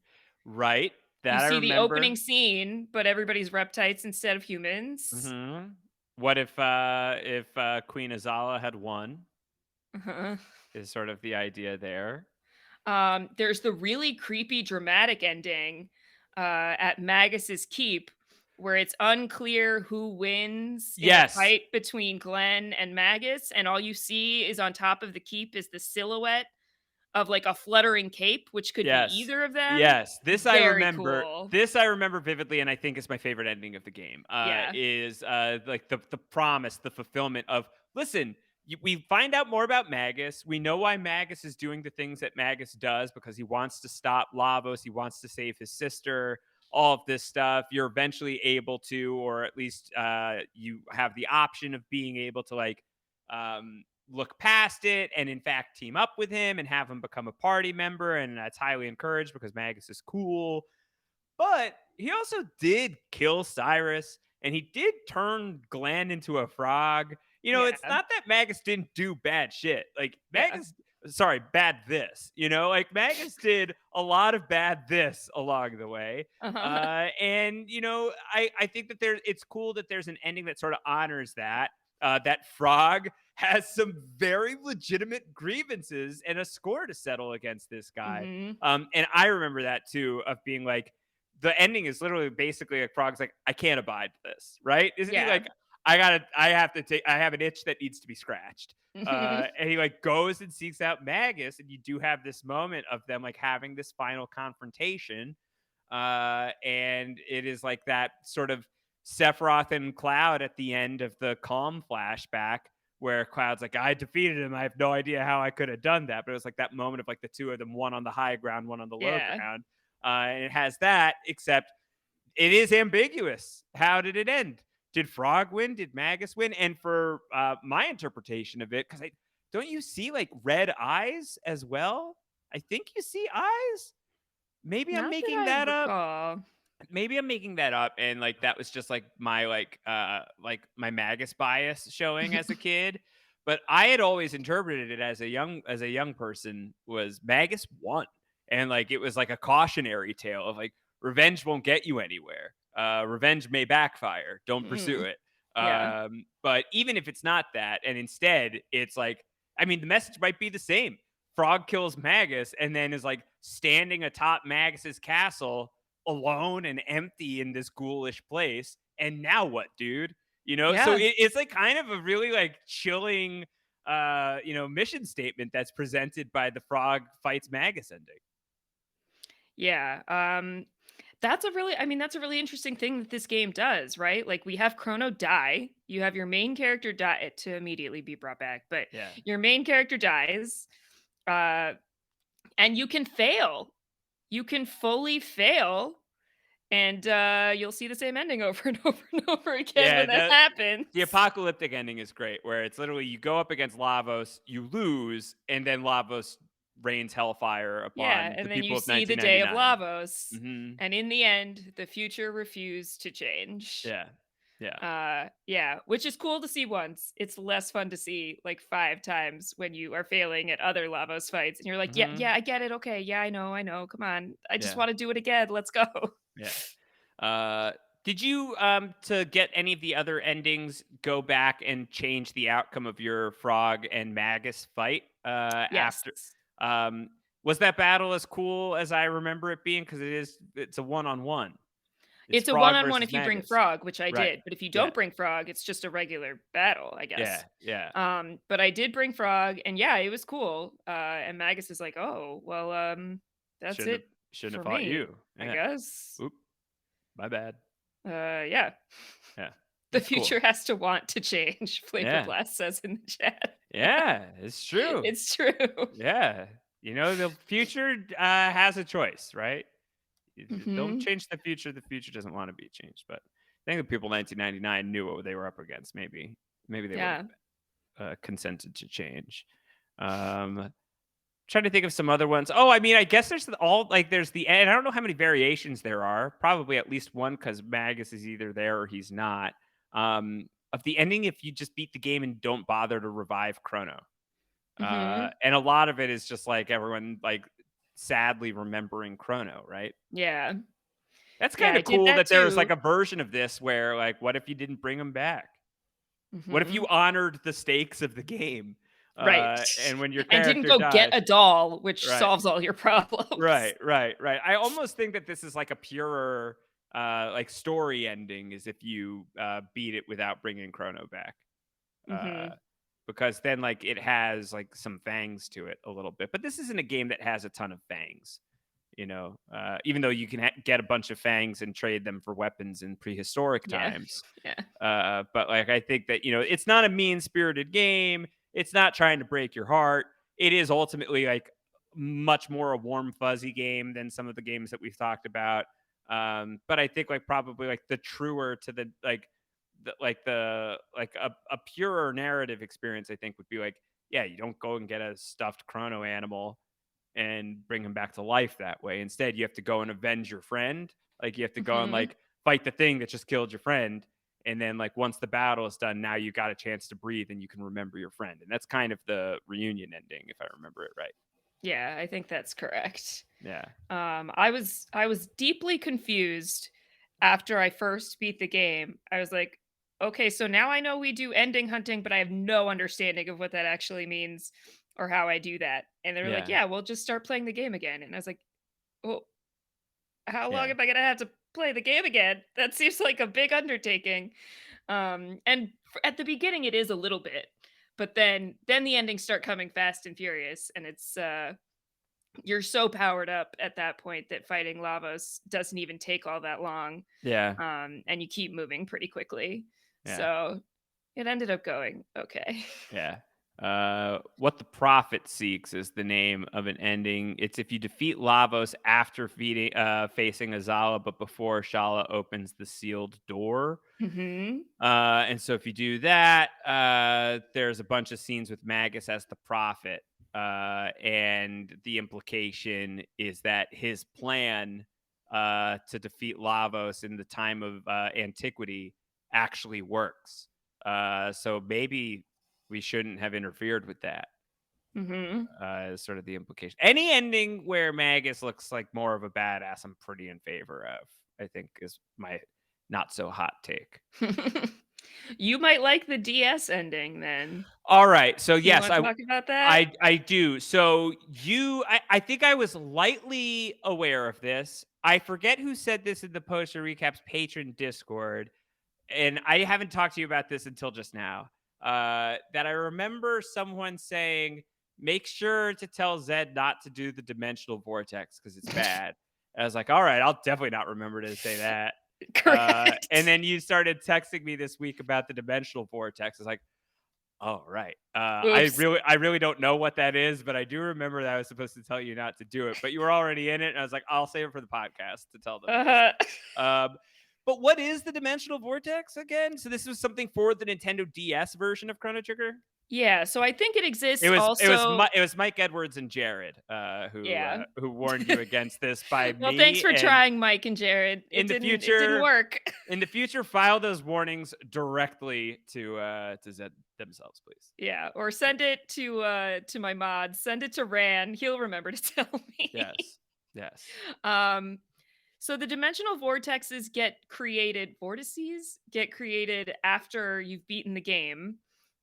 Right? You That I see the opening remember. scene, but everybody's reptites instead of humans. Mhm. What if Queen Azala had won, Uh-huh. is sort of the idea there. There's the really creepy dramatic ending at Magus's Keep, where it's unclear who wins in a Yes. fight between Glenn and Magus, and all you see is on top of the keep is the silhouette of like a fluttering cape, which could be Yes. either of them. Yes. Very cool. This I remember vividly, and I think is my favorite ending of the game. Yeah. Is like the promise, the fulfillment of listen. We find out more about Magus. We know why Magus is doing the things that Magus does because he wants to stop Lavos. He wants to save his sister. All of this stuff. You're eventually able to, or at least you have the option of being able to look past it and in fact team up with him and have him become a party member, and that's highly encouraged because Magus is cool. But he also did kill Cyrus, and he did turn Glenn into a frog. You know, it's Yeah. not that Magus didn't do bad shit. Like Yeah. Magus, sorry, bad this. You know, like Magus did a lot of bad this along the way. Uh-huh. And you know, I think that it's cool that there's an ending that sort of honors that. That frog has some very legitimate grievances and a score to settle against this guy. Mhm. And I remember that too, of being like, the ending is literally basically like Frog's like, I can't abide this, right? Isn't he Yeah. like, I have an itch that needs to be scratched. Mhm. And he like goes and seeks out Magus, and you do have this moment of them like having this final confrontation. And it is like that sort of Sephiroth and Cloud at the end of the Calm flashback, where Cloud's like, I defeated him. I have no idea how I could have done that. But it was like that moment of like the two of them, one on the high ground, one on the low Yeah. ground. And it has that, except it is ambiguous. How did it end? Did Frog win? Did Magus win? And for my interpretation of it, because I don't you see like red eyes as well? I think you see eyes. Maybe I'm Not that making I that up. recall. Maybe I'm making that up, and like that was just like my Magus bias showing as a kid. But I had always interpreted it as a young person was Magus won, and like it was like a cautionary tale of like revenge won't get you anywhere. Revenge may backfire. Don't pursue Mm, it. yeah. But even if it's not that, and instead it's like, I mean, the message might be the same. Frog kills Magus and then is like standing atop Magus's castle alone and empty in this ghoulish place. And now what, dude? So Yeah. it's like kind of a really like chilling mission statement that's presented by the Frog fights Magus ending. Yeah. That's a really interesting thing that this game does, right? Like we have Chrono die. You have your main character die to immediately be brought back, but Yeah. your main character dies, uh, and you can fail. You can fully fail, and you'll see the same ending over and over and over again Yeah, when that the happens. apocalyptic ending is great, where it's literally you go up against Lavos, you lose, and then Lavos rains hellfire Yeah, upon the and then you people of see the day of 1999. Lavos, Mhm. and in the end, the future refused to change. Yeah. Yeah. Yeah, which is cool to see once. It's less fun to see like 5 times when you are failing at other Lavos fights and you're like, "Yeah, Mhm. yeah, I get it. Okay. Yeah, I know. Come on. I just Yeah. wanna do it again. Let's go." Yeah. Uh, did you, to get any of the other endings, go back and change the outcome of your Frog and Magus fight, Yes. after was that battle as cool as I remember it being? Because it's a one-on-one. It's It's a Frog one-on-one versus if you bring Magus. Frog, which I Right. did, but if you Yeah. don't bring Frog, it's just a regular battle, I Yeah. guess. Yeah. But I did bring Frog, and yeah, it was cool. And Magus is like, "Oh, well, that's Shouldn't have it shouldn't have for fought me, you. I Yeah. guess." Oop, my bad. Yeah. Yeah. The That's future cool. has to want to change, Flavor Yeah. Blast says in the chat. Yeah, it's true. It's true. Yeah. The future, has a choice, right? Don't Mhm. change the future doesn't wanna be changed, but I think the people in 1999 knew what they were up against. Maybe they wouldn't Yeah. have, consented to change. Um, Trying to think of some other ones. Oh, I mean, I guess there's the and I don't know how many variations there are. Probably at least one because Magus is either there or he's not. Of the ending, if you just beat the game and don't bother to revive Chrono. Mhm. And a lot of it is just like everyone like sadly remembering Chrono, right? Yeah. That's Yeah, kind I of did cool that that there's too. like a version of this where like, what if you didn't bring him back? What if you Mhm. honored the stakes of the game? Right. And when your And didn't character go get dies, a doll, which right, solves all your problems. right. I almost think that this is like a purer, like story ending, is if you beat it without bringing Chrono back. Mhm. Because then like it has like some fangs to it a little bit. But this isn't a game that has a ton of fangs, even though you can get a bunch of fangs and trade them for weapons in prehistoric Yeah. times. Yeah. But like I think that it's not a mean spirited game. It's not trying to break your heart. It is ultimately like much more a warm fuzzy game than some of the games that we've talked about. But I think like probably like the truer to the like a purer narrative experience, I think would be like, yeah, you don't go and get a stuffed chrono animal and bring him back to life that way. Instead, you have to go and avenge your friend. Like you have to go and Mhm. like fight the thing that just killed your friend. And then like once the battle is done, now you got a chance to breathe and you can remember your friend. And that's kind of the reunion ending, if I remember it right. Yeah, I think that's correct. Yeah. I was deeply confused after I first beat the game. I was like, "Okay, so now I know we do ending hunting, but I have no understanding of what that actually means or how I do that." And they were like, Yeah. "Yeah, we'll just start playing the game again." And I was like, "Oh, how long Yeah. am I gonna have to play the game again? That seems like a big undertaking." At the beginning, it is a little bit, but then the endings start coming fast and furious, and it's you're so powered up at that point that fighting Lavos doesn't even take all that long, Yeah. and you keep moving pretty quickly. Yeah. So It ended up going okay. Yeah. What the Prophet Seeks is the name of an ending. It's if you defeat Lavos after facing Azala, but before Shala opens the sealed door. Mhm. And so if you do that, there's a bunch of scenes with Magus as the prophet. And the implication is that his plan to defeat Lavos in the time of antiquity actually works. So maybe we shouldn't have interfered with that. Mhm. Is sort of the implication. Any ending where Magus looks like more of a badass, I'm pretty in favor of. I think is my not so hot take. You might like the DS ending then. All right. So Do you yes, wanna I talk about that? I do. So I think I was lightly aware of this. I forget who said this in the poster recaps patron Discord, and I haven't talked to you about this until just now. That I remember someone saying, "Make sure to tell Zed not to do the dimensional vortex because it's bad." I was like, "All right, I'll definitely not remember to say that." And Correct. then you started texting me this week about the dimensional vortex. I was like, oh, right. Oops. I really don't know what that is, but I do remember that I was supposed to tell you not to do it, but you were already in it, and I was like, I'll save it for the podcast to tell them this. Uh-huh. Um, but what is the dimensional vortex again? So this was something for the Nintendo DS version of Chrono Trigger. Yeah, so I think it exists also. It was Mike Edwards and Jared Yeah. who warned you against this by Well, thanks me, for and trying, Mike and Jared. in the It didn't future work. in the future file those warnings directly to Zed themselves, please. Yeah, or send it to my mod, send it to Ran, he'll remember to tell me. Yes. Yes. Um, so the dimensional vortices get created after you've beaten the game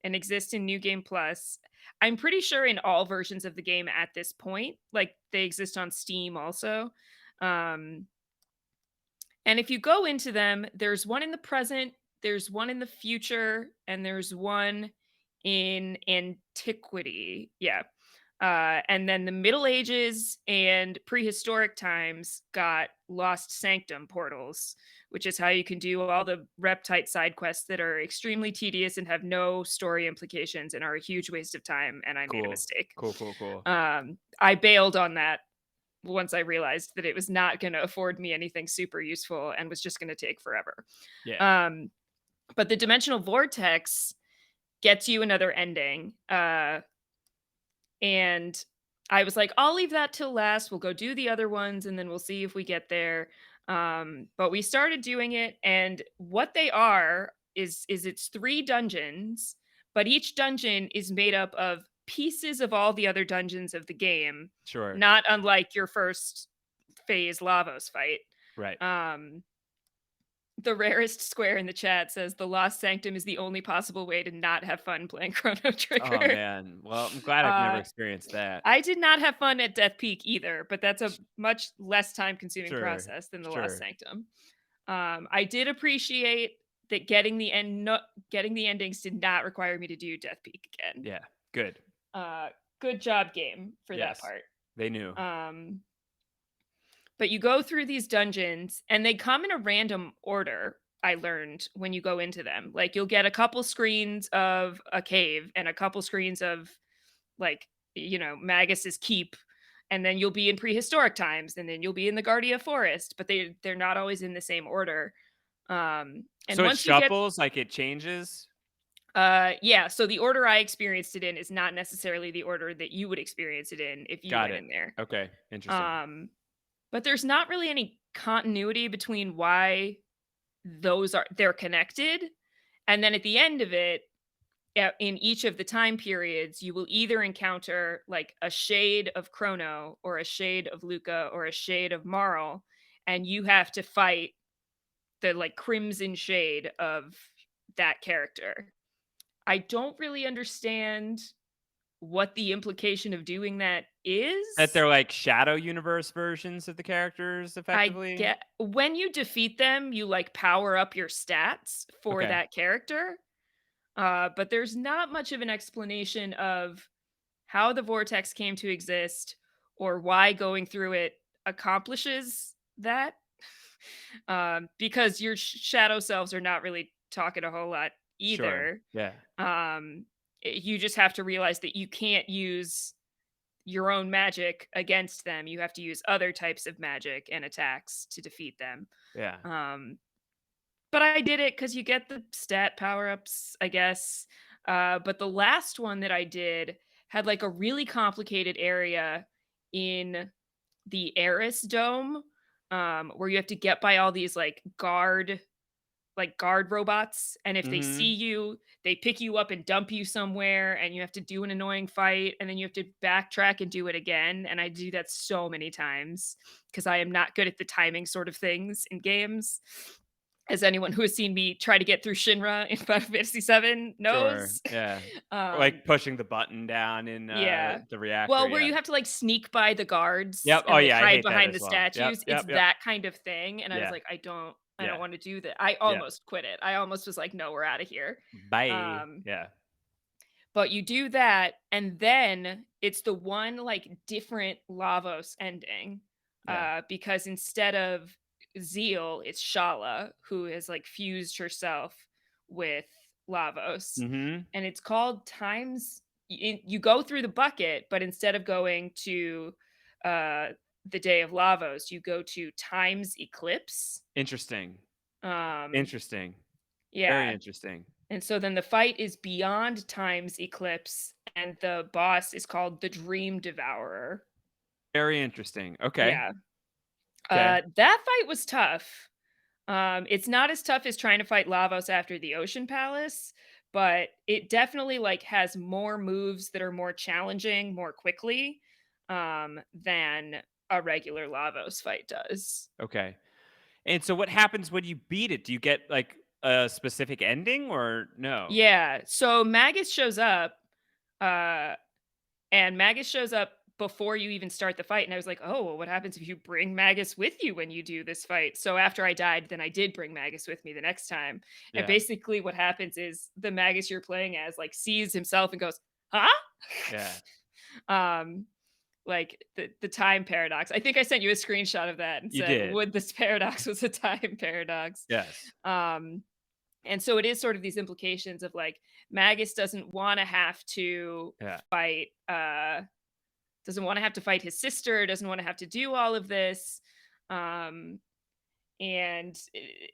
and exist in New Game Plus. I'm pretty sure in all versions of the game at this point, like they exist on Steam also. Um, and if you go into them, there's one in the present, there's one in the future, and there's one in antiquity. Yeah. And then the Middle Ages and prehistoric times got Lost Sanctum portals, which is how you can do all the Reptite side quests that are extremely tedious and have no story implications and are a huge waste of time. And I made a Cool. mistake. Cool, cool, cool. I bailed on that once I realized that it was not going to afford me anything super useful and was just going to take forever. Yeah. Um, but the dimensional vortex gets you another ending. And I was like, I'll leave that till last. We'll go do the other ones and then we'll see if we get there. But we started doing it, and what they are is it's 3 dungeons, but each dungeon is made up of pieces of all the other dungeons of the game, Sure. not unlike your first phase Lavos fight. Right. Um, the rarest square in the chat says the Lost Sanctum is the only possible way to not have fun playing Chrono Oh, Trigger. man. Well, I'm glad I've never Uh, experienced that. I did not have fun at Death Peak either, but that's a much less time consuming Sure. process than the Lost Sure. Sanctum. I did appreciate that getting the endings did not require me to do Death Peak again. Yeah. Good. Uh, Good job, game, for that Yes. part. They knew. Um, but you go through these dungeons and they come in a random order. I learned when you go into them. Like you'll get a couple screens of a cave and a couple screens of like, Magus's keep, and then you'll be in prehistoric times, and then you'll be in the Guardia Forest, but they're not always in the same order. And So it once you get shuffles, like it changes? yeah, so the order I experienced it in is not necessarily the order that you would experience it in if you Got went it. in there. Okay. Interesting. Um, but there's not really any continuity between why they're connected. And then at the end of it, in each of the time periods, you will either encounter like a shade of Chrono or a shade of Luca or a shade of Marl, and you have to fight the like crimson shade of that character. I don't really understand what the implication of doing that That is. they're like shadow universe versions of the characters I effectively? get when you defeat them, you like power up your stats for Okay. that character. But there's not much of an explanation of how the vortex came to exist or why going through it accomplishes that. Because your shadow selves are not really talking a whole lot Sure. either. Yeah. You just have to realize that you can't use your own magic against them. You have to use other types of magic and attacks to defeat them. Yeah. Um, but I did it because you get the stat power ups, I guess. But the last one that I did had like a really complicated area in the Eris Dome, where you have to get by all these like guard robots, and if they see Mhm. you, they pick you up and dump you somewhere, and you have to do an annoying fight, and then you have to backtrack and do it again, and I do that so many times because I am not good at the timing sort of things in games. As anyone who has seen me try to get through Shinra in Final Fantasy VII Sure. knows. Yeah. Or um, like pushing the button down in yeah. the reactor. Well, where Yeah. you have to, like, sneak by the guards Yep. Oh and, like, yeah, I hide hate that behind as the well. Yep. statues, it's Yep. Yep. that kind of thing, and I was Yeah. like, I don't Yeah. wanna do that. I Yeah. almost quit it. I almost was like, "No, we're outta here." Bye. Um, Yeah. but you do that, and then it's the one, like, different Lavos ending, Yeah. because instead of Zeal, it's Shala who has, like, fused herself with Lavos, Mhm. and it's called Times you go through the bucket, but instead of going to, uh, the Day of Lavos, you go to Time's Eclipse. Interesting. Um, Interesting. Very yeah, interesting. and so then the fight is beyond Time's Eclipse, and the boss is called the Dream Devourer. Very interesting. Okay. Yeah. Okay. That fight was tough. It's not as tough as trying to fight Lavos after the Ocean Palace, but it definitely like has more moves that are more challenging more quickly than a regular Lavos fight does. Okay. And so what happens when you beat it? Do you get like a specific ending or no? Yeah. So Magus shows up, uh, and Magus shows up before you even start the fight. And I was like, oh, well, what happens if you bring Magus with you when you do this fight? So after I died, then I did bring Magus with me the next time. And Yeah. basically, what happens is the Magus you're playing as like sees himself and goes, huh? Yeah. um, like the time paradox. I think I sent you a screenshot of that and You said, did. would this paradox was a time paradox? Yes. Um, and so it is sort of these implications of like Magus doesn't want to have to Yeah. fight doesn't want to have to fight his sister, doesn't want to have to do all of this. Um, and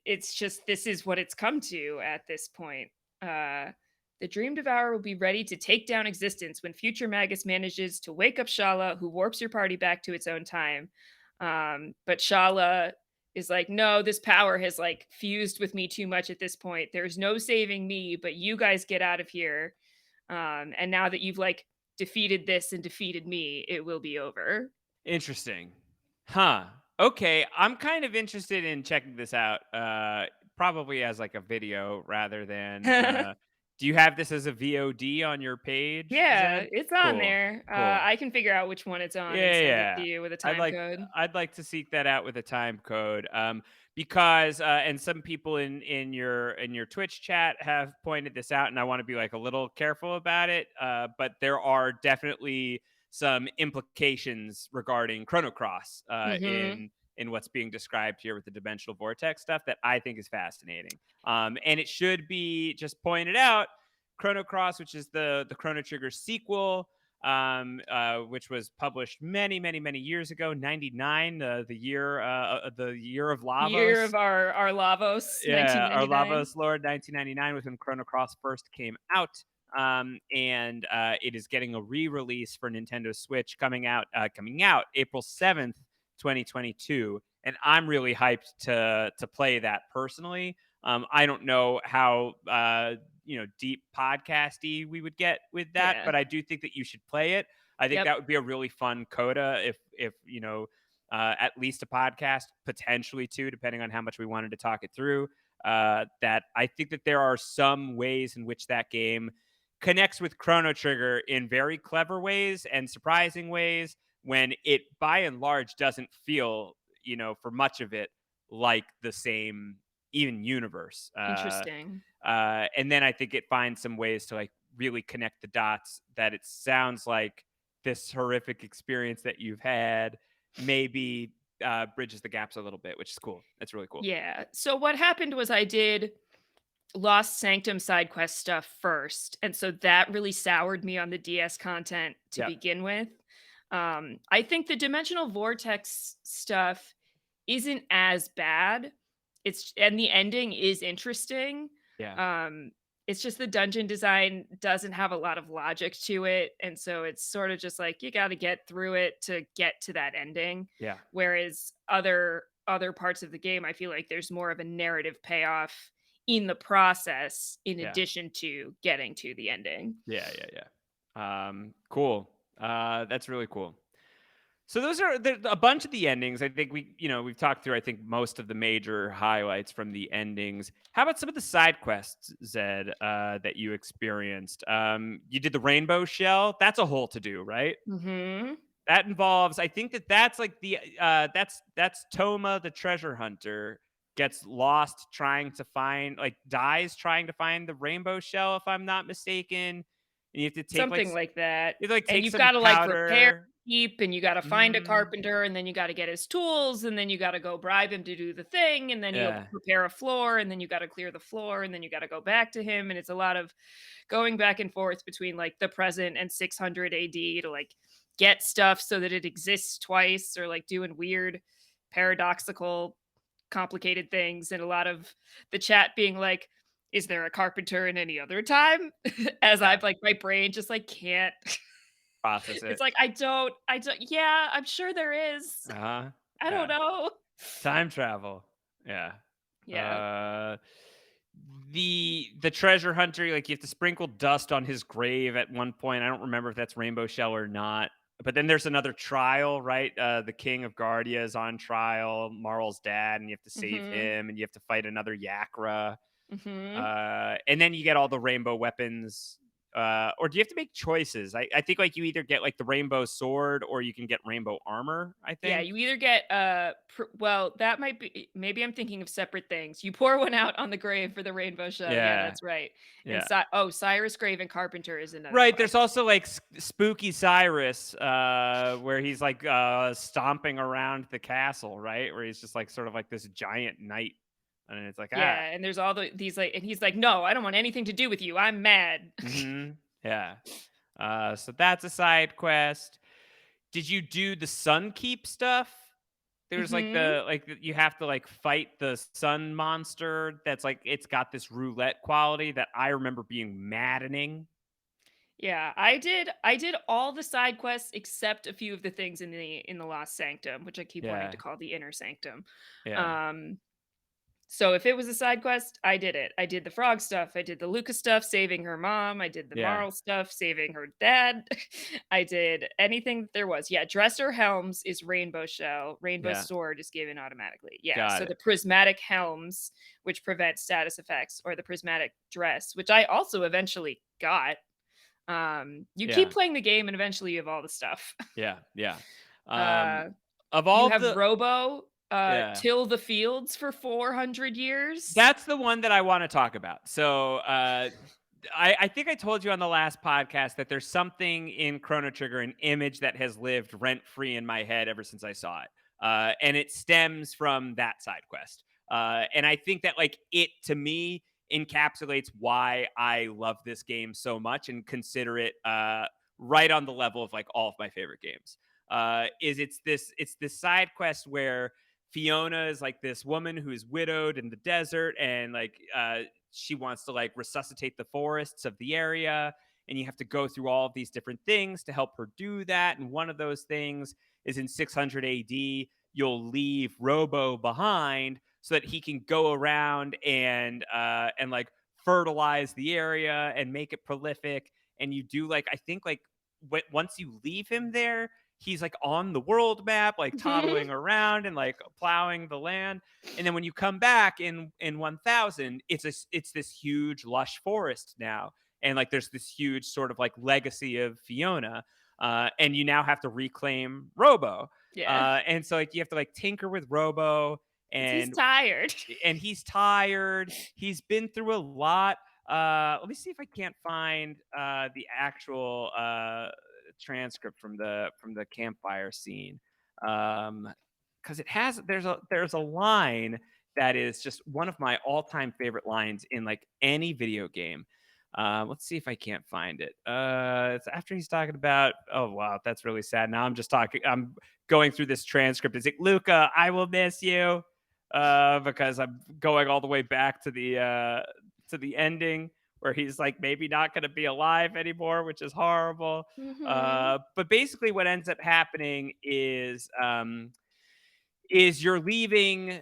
it's just this is what it's come to at this point. The Dream Devourer will be ready to take down existence when future Magus manages to wake up Shala, who warps your party back to its own time. But Shala is like, no, this power has like fused with me too much at this point. There's no saving me, but you guys get out of here. And now that you've like defeated this and defeated me, it will be over. Interesting. Huh. Okay. I'm kind of interested in checking this out. Probably as like a video rather than do you have this as a VOD on your page, Yeah, Zed? it's on Cool. there. Cool. I can figure out which one it's on and Yeah, send it to yeah. you with a I'd time like code. I'd like to seek that out with a time code. Because and some people in your Twitch chat have pointed this out, and I want to be like a little careful about it. But there are definitely some implications regarding Chrono Cross Mhm. in what's being described here with the dimensional vortex stuff that I think is fascinating. And it should be just pointed out, Chrono Cross, which is the Chrono Trigger sequel, which was published many, many, many years ago, 99, the year of Year Lavos. of our Lavos, Yeah, our 1999. Lavos Lord, 1999, was when Chrono Cross first came out. And it is getting a re-release for Nintendo Switch coming out April 7th, 2022. And I'm really hyped to play that personally. I don't know how deep podcasty we would get with that, Yeah. but I do think that you should play it. I think Yep. that would be a really fun coda if at least a podcast, potentially two, depending on how much we wanted to talk it through. That I think that there are some ways in which that game connects with Chrono Trigger in very clever ways and surprising ways, when it by and large doesn't feel, for much of it, like the same even universe. Interesting. And then I think it finds some ways to like really connect the dots, that it sounds like this horrific experience that you've had maybe bridges the gaps a little bit, which is cool. That's really cool. Yeah. So what happened was I did Lost Sanctum side quest stuff first, and so that really soured me on the DS content to Yep. begin with. I think the dimensional vortex stuff isn't as bad. And the ending is interesting. Yeah. Um, it's just the dungeon design doesn't have a lot of logic to it, and so it's sort of just like you got to get through it to get to that ending. Yeah. Whereas other parts of the game, I feel like there's more of a narrative payoff in the process in Yeah. addition to getting to the ending. Yeah. Yeah. Yeah. Cool. That's really cool. So those are a bunch of the endings. I think we've talked through. I think most of the major highlights from the endings. How about some of the side quests, Zed, that you experienced? You did the rainbow shell. That's a whole to do, right? Mhm. That involves. I think that's like the that's Toma, the treasure hunter, gets lost trying to find dies trying to find the rainbow shell, if I'm not mistaken. And you have to take Something like that, you have to, like, and take you've some gotta, like, repair powder. keep, and you gotta find a Mhm. carpenter, and then you gotta get his tools, and then you gotta go bribe him to do the thing, and then he'll Yeah. repair a floor, and then you gotta clear the floor, and then you gotta go back to him, and it's a lot of going back and forth between, like, the present and 600 AD to, like, get stuff so that it exists twice or, like, doing weird, paradoxical, complicated things, and a lot of the chat being like, "Is there a carpenter in any other time?" As Yeah. I've like my brain just like can't. Process It's it. like I don't yeah, I'm sure there is. Uh-huh. I don't Yeah. know. Time travel. Yeah. Yeah. Uh, the treasure hunter, like, you have to sprinkle dust on his grave at one point. I don't remember if that's Rainbow Shell or not. But then there's another trial, right? The King of Guardia is on trial, Marl's dad, and you have to save Mhm. him, and you have to fight another Yakra. Mhm. And then you get all the rainbow weapons. Or do you have to make choices? I think, like, you either get, like, the rainbow sword or you can get rainbow armor, I Yeah, think. you either get well, that might be maybe I'm thinking of separate things. You pour one out on the grave for the rainbow shell. Yeah, Yeah. that's right. And Yeah. Cyrus Grave and Carpenter is another Right, quest. there's also, like, Spooky Cyrus, where he's, like, stomping around the castle, right? Where he's just, like, sort of like this giant knight, and it's like, "Ah." Yeah, and there's all these like and he's like, "No, I don't want anything to do with you. I'm mad." Mhm. Yeah. So that's a side quest. Did you do the Sun Keep stuff? There's, like, Mhm. you have to, like, fight the sun monster that's, like, it's got this roulette quality that I remember being maddening. Yeah, I did all the side quests except a few of the things in the Lost Sanctum, which I keep wanting Yeah. to call the Inner Sanctum. Yeah. Um, so if it was a side quest, I did it. I did the frog stuff, I did the Lucas stuff, saving her mom, I did the Yeah. Marl stuff, saving her dad. I did anything that there was. Yeah, Dresser Helms is Rainbow Shell, Rainbow Yeah. Sword is given automatically. Yeah, Got so it. the prismatic helms, which prevent status effects, or the prismatic dress, which I also eventually got. You keep Yeah. playing the game and eventually you have all the stuff. Yeah. Yeah. Um, Uh, of you all have the Robo, Yeah. till the fields for 400 years. That's the one that I wanna talk about. So, I think I told you on the last podcast that there's something in Chrono Trigger, an image that has lived rent free in my head ever since I saw it, and it stems from that side quest. And I think that, like, it to me encapsulates why I love this game so much and consider it right on the level of, like, all of my favorite games. It's this side quest where Fiona is, like, this woman who is widowed in the desert, and, like, she wants to, like, resuscitate the forests of the area, and you have to go through all of these different things to help her do that. And one of those things is in 600 AD, you'll leave Robo behind so that he can go around and like fertilize the area and make it prolific. And you do, like, I think, like, once you leave him there, he's, like, on the world map, like, toddling around and, like, plowing the land. And then when you come back in 1000, it's this huge lush forest now, and, like, there's this huge sort of, like, legacy of Fiona, and you now have to reclaim Robo. Yeah, And so, like, you have to, like, tinker with Robo, because he's and tired. he's tired. He's been through a lot. Let me see if I can't find the actual transcript from the campfire scene, because it has there's a line that is just one of my all-time favorite lines in like any video game. Let's see if I can't find it. It's after he's talking about, oh wow, that's really sad. Now I'm going through this transcript. It's like, Luca, I will miss you. Because I'm going all the way back to the ending where he's like maybe not going to be alive anymore, which is horrible. Mhm. But basically, what ends up happening is you're leaving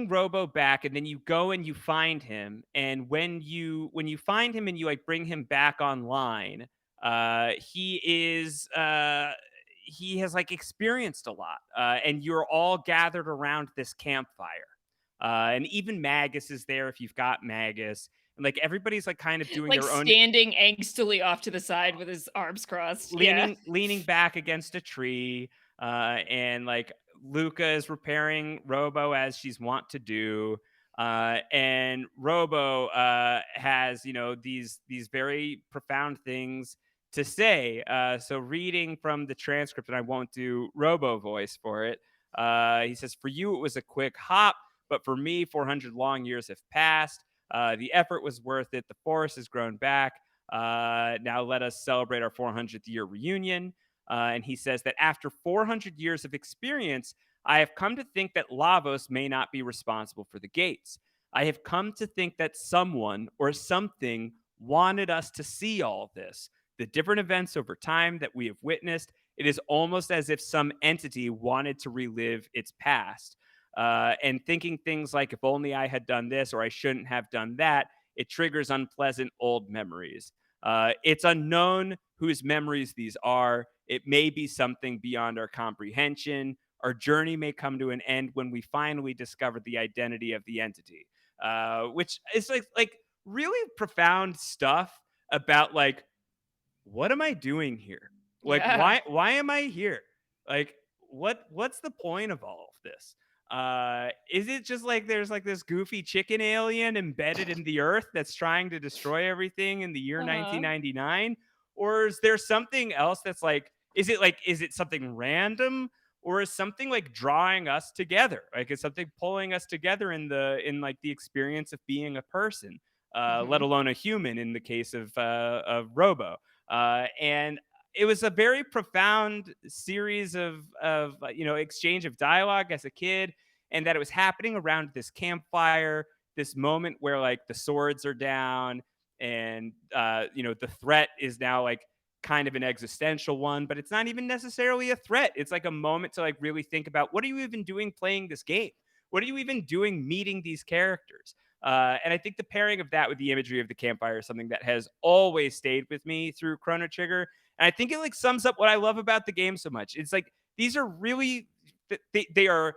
Robo back, and then you go and you find him. And when you find him and you like bring him back online, he has like experienced a lot, and you're all gathered around this campfire. And even Magus is there if you've got Magus, and like everybody's like kind of doing Like, their own standing angstily off to the side with his arms crossed. Yeah. leaning back against a tree, and like Luca is repairing Robo as she's wont to do. And Robo has, these very profound things to say. So reading from the transcript, and I won't do Robo voice for it. He says, "For you, it was a quick hop, but for me, 400 long years have passed. The effort was worth it. The forest has grown back. Now let us celebrate our 400th year reunion." And he says that after 400 years of experience, I have come to think that Lavos may not be responsible for the gates. I have come to think that someone or something wanted us to see all this. The different events over time that we have witnessed, it is almost as if some entity wanted to relive its past. And thinking things like, if only I had done this or I shouldn't have done that, it triggers unpleasant old memories. It's unknown whose memories these are. It may be something beyond our comprehension. Our journey may come to an end when we finally discover the identity of the entity, which is like really profound stuff about like, what am I doing here? Like, Yeah. why am I here? Like, what's the point of all of this? Is it just like there's like this goofy chicken alien embedded in the earth that's trying to destroy everything in the year Uh-huh. 1999? Or is there something else that's like, is it something random? Or is something like drawing us together? Like, is something pulling us together in like the experience of being a person, let Mhm. alone a human in the case of Robo? And it was a very profound series of exchange of dialogue as a kid, and that it was happening around this campfire, this moment where like the swords are down, and the threat is now like kind of an existential one, but it's not even necessarily a threat. It's like a moment to like really think about, what are you even doing playing this game? What are you even doing meeting these characters? And I think the pairing of that with the imagery of the campfire is something that has always stayed with me through Chrono Trigger. And I think it like sums up what I love about the game so much. It's like these are really they are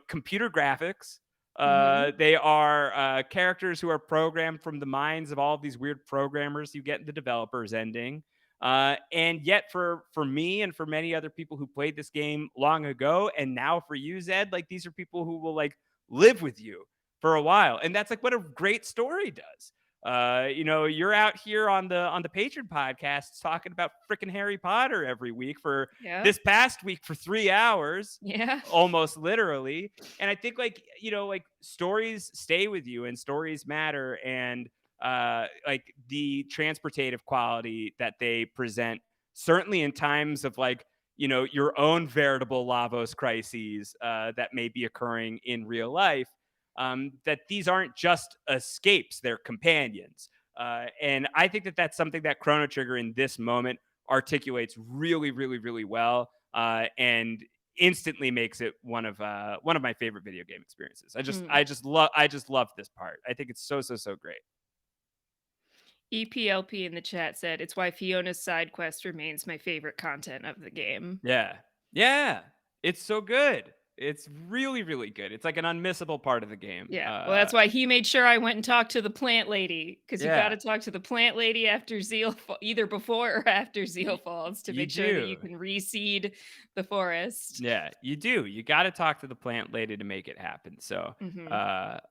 computer graphics. Mhm. They are characters who are programmed from the minds of all of these weird programmers you get in the developer's ending. And yet, for me and for many other people who played this game long ago, and now for you, Zed, like these are people who will like live with you for a while, and that's like what a great story does. You're out here on the Patron podcast talking about freaking Harry Potter every week for Yeah. this past week for 3 hours, Yeah. almost literally. And I think like like stories stay with you and stories matter, and like the transportative quality that they present, certainly in times of like your own veritable Lavos crises that may be occurring in real life, that these aren't just escapes, they're companions. And I think that that's something that Chrono Trigger in this moment articulates really, really, really well, and instantly makes it one of my favorite video game experiences. Mm. I just love this part. I think it's so so so great. EPLP in the chat said, "It's why Fiona's side quest remains my favorite content of the game." Yeah, yeah, it's so good. It's really really good. It's like an unmissable part of the game. Yeah. Well, that's why he made sure I went and talked to the plant lady, because you Yeah, gotta talk to the plant lady after either before or after Zeal y- falls to you make sure that you do. can reseed the forest. Yeah, you do. You got to talk to the plant lady to make it happen. So, Mhm.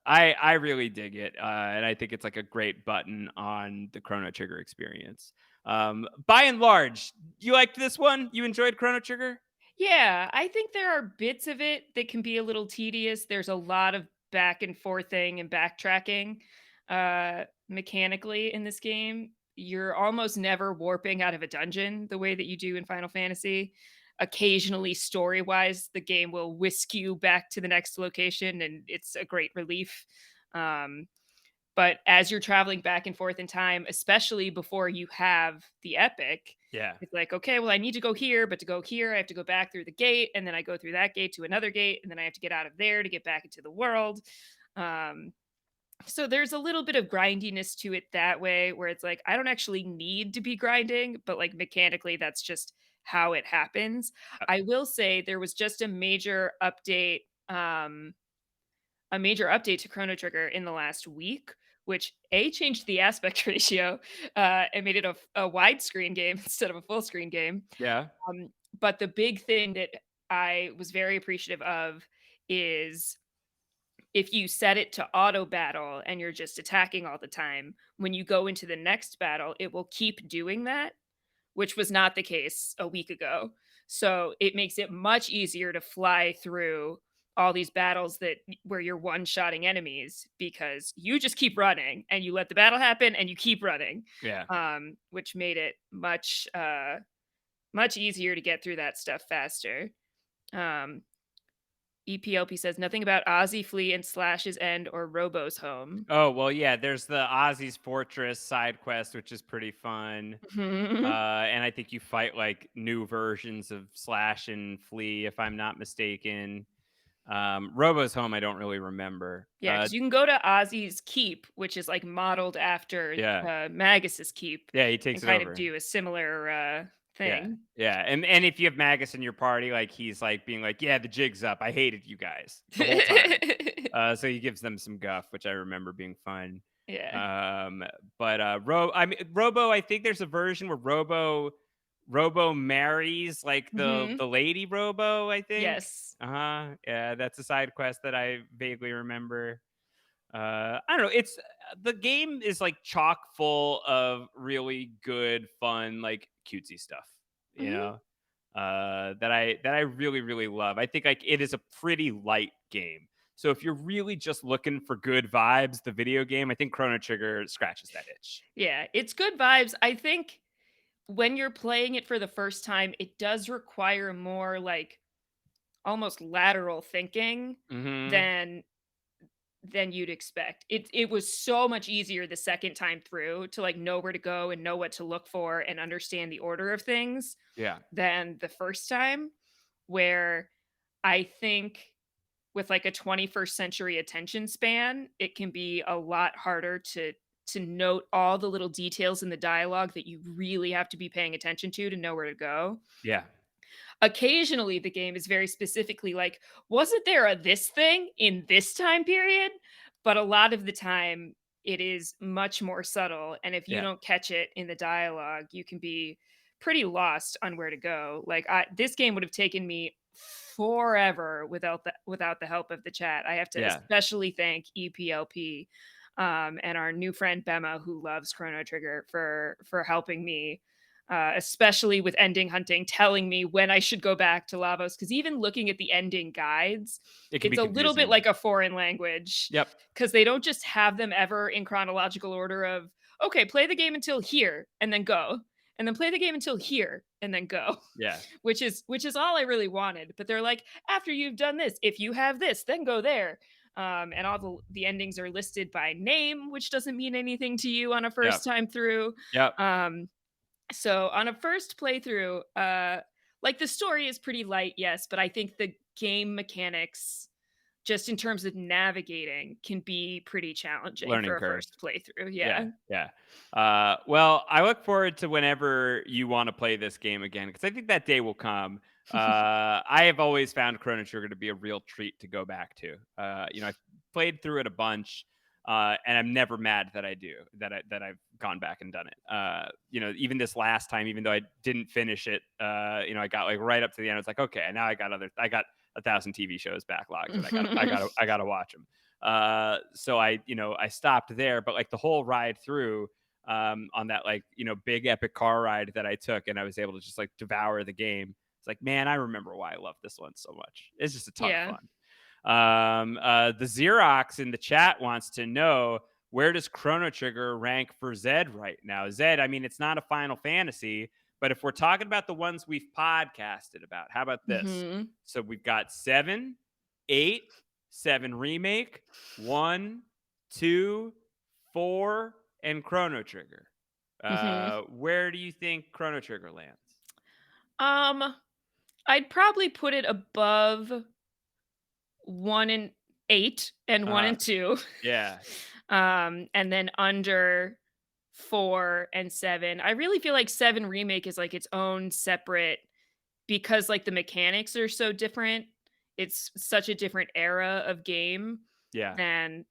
I really dig it, and I think it's like a great button on the Chrono Trigger experience. By and large, you liked this one? You enjoyed Chrono Trigger? Yeah, I think there are bits of it that can be a little tedious. There's a lot of back and forthing and backtracking mechanically in this game. You're almost never warping out of a dungeon the way that you do in Final Fantasy. Occasionally, story wise, the game will whisk you back to the next location, and it's a great relief. Um, but as you're traveling back and forth in time, especially before you have the epic, Yeah. it's like, okay, well, I need to go here, but to go here, I have to go back through the gate, and then I go through that gate to another gate, and then I have to get out of there to get back into the world. Um, so there's a little bit of grindiness to it that way, where it's like, I don't actually need to be grinding, but like mechanically, that's just how it happens. Uh, I will say there was just a major update to Chrono Trigger in the last week, which changed the aspect ratio and made it a widescreen game instead of a full screen game. yeah. But the big thing that I was very appreciative of is if you set it to auto battle and you're just attacking all the time, when you go into the next battle, it will keep doing that, which was not the case a week ago. So it makes it much easier to fly through all these battles where you're one-shotting enemies because you just keep running and you let the battle happen and you keep running, Yeah. which made it much easier to get through that stuff faster. Um, EPLP says nothing about Ozzy Flea and Slash's End or Robo's Home. Oh, well, yeah, there's the Ozzy's Fortress side quest, which is pretty fun. Mhm. And I think you fight like new versions of Slash and Flea, if I'm not mistaken. Robo's Home, I don't really remember. Yeah, because you can go to Ozzy's Keep, which is, like, modeled after, Yeah. Magus's Keep, Yeah, he takes and it kind of over. do a similar, Yeah. thing. Yeah. And if you have Magus in your party, like he's like being like, yeah, the jig's up. I hated you guys the whole time. So he gives them some guff, which I remember being fun. Yeah. Um, but I mean Robo, I think there's a version where Robo marries like Mhm. the lady Robo, I think. Yes. Uh-huh. Yeah, that's a side quest that I vaguely remember. I don't know. It's the game is like chock full of really good, fun, like cutesy stuff. You Mhm. know, that I really really love. I think like it is a pretty light game. So if you're really just looking for good vibes, the video game, I think Chrono Trigger scratches that itch. Yeah, it's good vibes. I think when you're playing it for the first time, it does require more, like, almost lateral thinking Hmm. than you'd expect. It was so much easier the second time through to, like, know where to go and know what to look for and understand the order of things Yeah, than the first time, where I think with, like, a 21st century attention span, it can be a lot harder to note all the little details in the dialogue that you really have to be paying attention to know where to go. yeah, Occasionally, the game is very specifically like, "Wasn't there a this thing in this time period?" But a lot of the time, it is much more subtle, and if you yeah, don't catch it in the dialogue, you can be pretty lost on where to go. Like, this game would have taken me forever without the help of the chat. I have to yeah, especially thank EPLP, and our new friend Bema, who loves Chrono Trigger, for helping me especially with ending hunting, telling me when I should go back to Lavos. Because even looking at the ending guides, it can be it's a little bit confusing. like a foreign language Yep. because they don't just have them ever in chronological order of, okay, play the game until here and then go. And then play the game until here and then go, Yeah, which is all I really wanted. But they're like, after you've done this, if you have this, then go there. And all the endings are listed by name, which doesn't mean anything to you on a yep, first time through. yep. So on a first playthrough, like the story is pretty light, yes, but I think the game mechanics, just in terms of navigating, can be pretty challenging Learning for a curve. first playthrough. Yeah, Yeah. yeah. Well, I look forward to whenever you want to play this game again because I think that day will come. I have always found Chrono Trigger to be a real treat to go back to. I've played through it a bunch, and I'm never mad that I do that I've gone back and done it. Even this last time, even though I didn't finish it, I got like right up to the end. I was like, okay, now I got 1,000 TV shows backlogged that I gotta watch them. So I stopped there, but like the whole ride through on that like, big epic car ride that I took and I was able to just like devour the game. It's like, man, I remember why I love this one so much. It's just a ton of Yeah. fun. The Xerox in the chat wants to know, where does Chrono Trigger rank for Zed right now? Zed, I mean, it's not a Final Fantasy, but if we're talking about the ones we've podcasted about, how about this? Mhm. So we've got 7, 8, 7 Remake, 1, 2, 4, and Chrono Trigger. Mhm. Where do you think Chrono Trigger lands? Um, I'd probably put it above 1 and 8 and 1 Uh-huh. and 2. Yeah. And then under 4 and 7. I really feel like 7 Remake is, like, its own separate because, like, the mechanics are so different. It's such a different era of game Yeah. than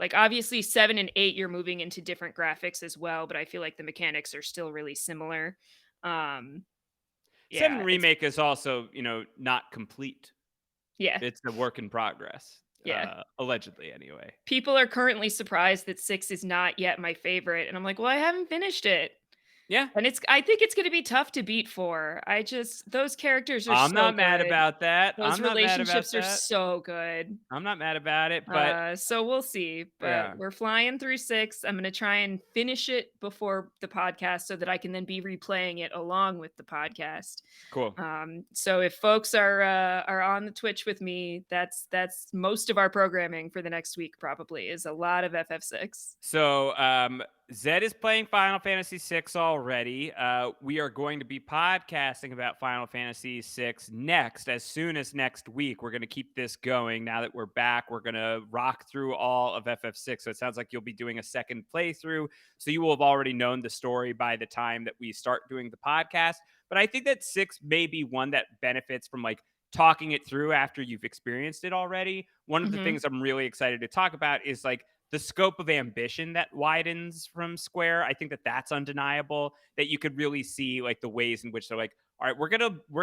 like, obviously, 7 and 8, you're moving into different graphics as well, but I feel like the mechanics are still really similar. Um, 7 yeah, it's Remake is also, not complete. yeah, It's a work in progress, yeah. allegedly anyway. People are currently surprised that 6 is not yet my favorite, and I'm like, "Well, I haven't finished it." Yeah. And I think it's gonna be tough to beat 4. I just those characters are I'm so not mad good. about that. Those I'm not mad about relationships are that. so good. I'm not mad about it, but So we'll see, but yeah, we're flying through 6. I'm gonna try and finish it before the podcast so that I can then be replaying it along with the podcast. cool. So if folks are on the Twitch with me, that's most of our programming for the next week probably is a lot of FF6. So, Zed is playing Final Fantasy VI already. We are going to be podcasting about Final Fantasy VI next, as soon as next week. We're going to keep this going. Now that we're back, we're going to rock through all of FF6. So it sounds like you'll be doing a second playthrough. So you will have already known the story by the time that we start doing the podcast. But I think that 6 may be one that benefits from like talking it through after you've experienced it already. One of the Mhm. things I'm really excited to talk about is like the scope of ambition that widens from Square. I think that that's undeniable, that you could really see like the ways in which they're like, all right, we're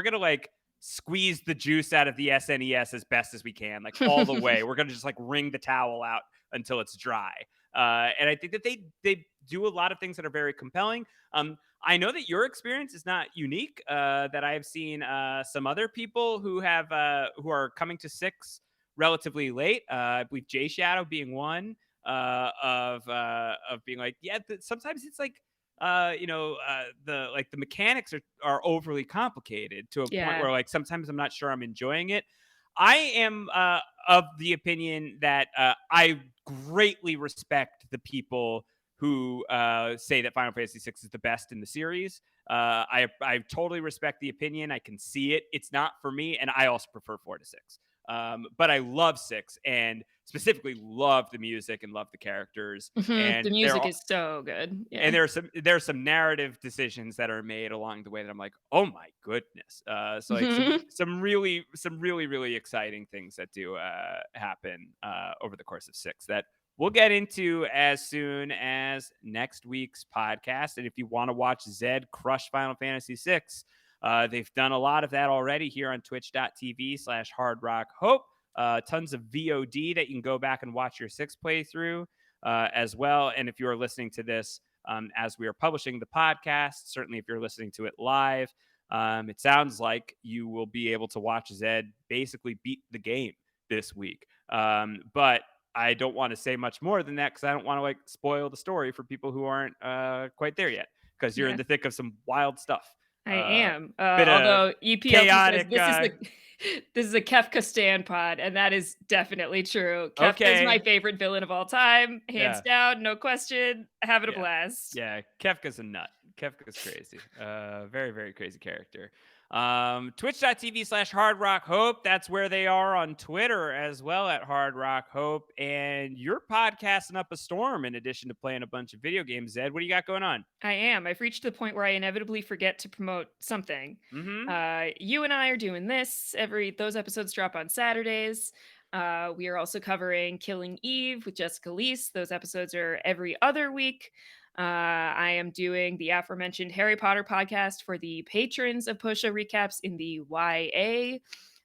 gonna like squeeze the juice out of the SNES as best as we can, like all the way. We're gonna just like wring the towel out until it's dry. And I think that they do a lot of things that are very compelling. I know that your experience is not unique. That I have seen some other people who are coming to 6 relatively late. I believe J Shadow being one, of being like, yeah, sometimes it's like the mechanics are overly complicated to a point Yeah. where like sometimes I'm not sure I'm enjoying it. I am of the opinion that I greatly respect the people who say that Final Fantasy VI is the best in the series. I totally respect the opinion. I can see it. It's not for me, and I also prefer 4 to 6. But I love 6 and specifically love the music and love the characters. Mhm. And The music is so good. Yeah. there's some narrative decisions that are made along the way that I'm like, oh my goodness. So like Mhm. some really really exciting things that do happen over the course of 6 that we'll get into as soon as next week's podcast. And if you want to watch Zed crush Final Fantasy 6, they've done a lot of that already here on twitch.tv/Hard Rock Hope. Tons of VOD that you can go back and watch your 6 playthrough as well. And if you are listening to this as we are publishing the podcast, certainly if you're listening to it live, it sounds like you will be able to watch Zed basically beat the game this week. But I don't want to say much more than that because I don't want to like spoil the story for people who aren't quite there yet, because you're in Yeah. the thick of some wild stuff. I Uh, am. Bit of Although EPLP says chaotic. this is the this is a Kefka stan pod, and that is definitely true. Kefka is my Okay. favorite villain of all time, hands Yeah. down, no question. Having a Yeah. blast. Yeah. Kefka's a nut. Kefka's crazy. Very, very crazy character. Twitch.tv/Hard Rock Hope. That's where they are on Twitter as well, at Hard Rock Hope. And you're podcasting up a storm in addition to playing a bunch of video games, Zed. What do you got going on? I am. I've reached the point where I inevitably forget to promote something. Mm-hmm. You and I are doing this every. Those episodes drop on Saturdays. We are also covering Killing Eve with Jessica Leese. Those episodes are every other week. I am doing the aforementioned Harry Potter podcast for the patrons of Posha Recaps in the YA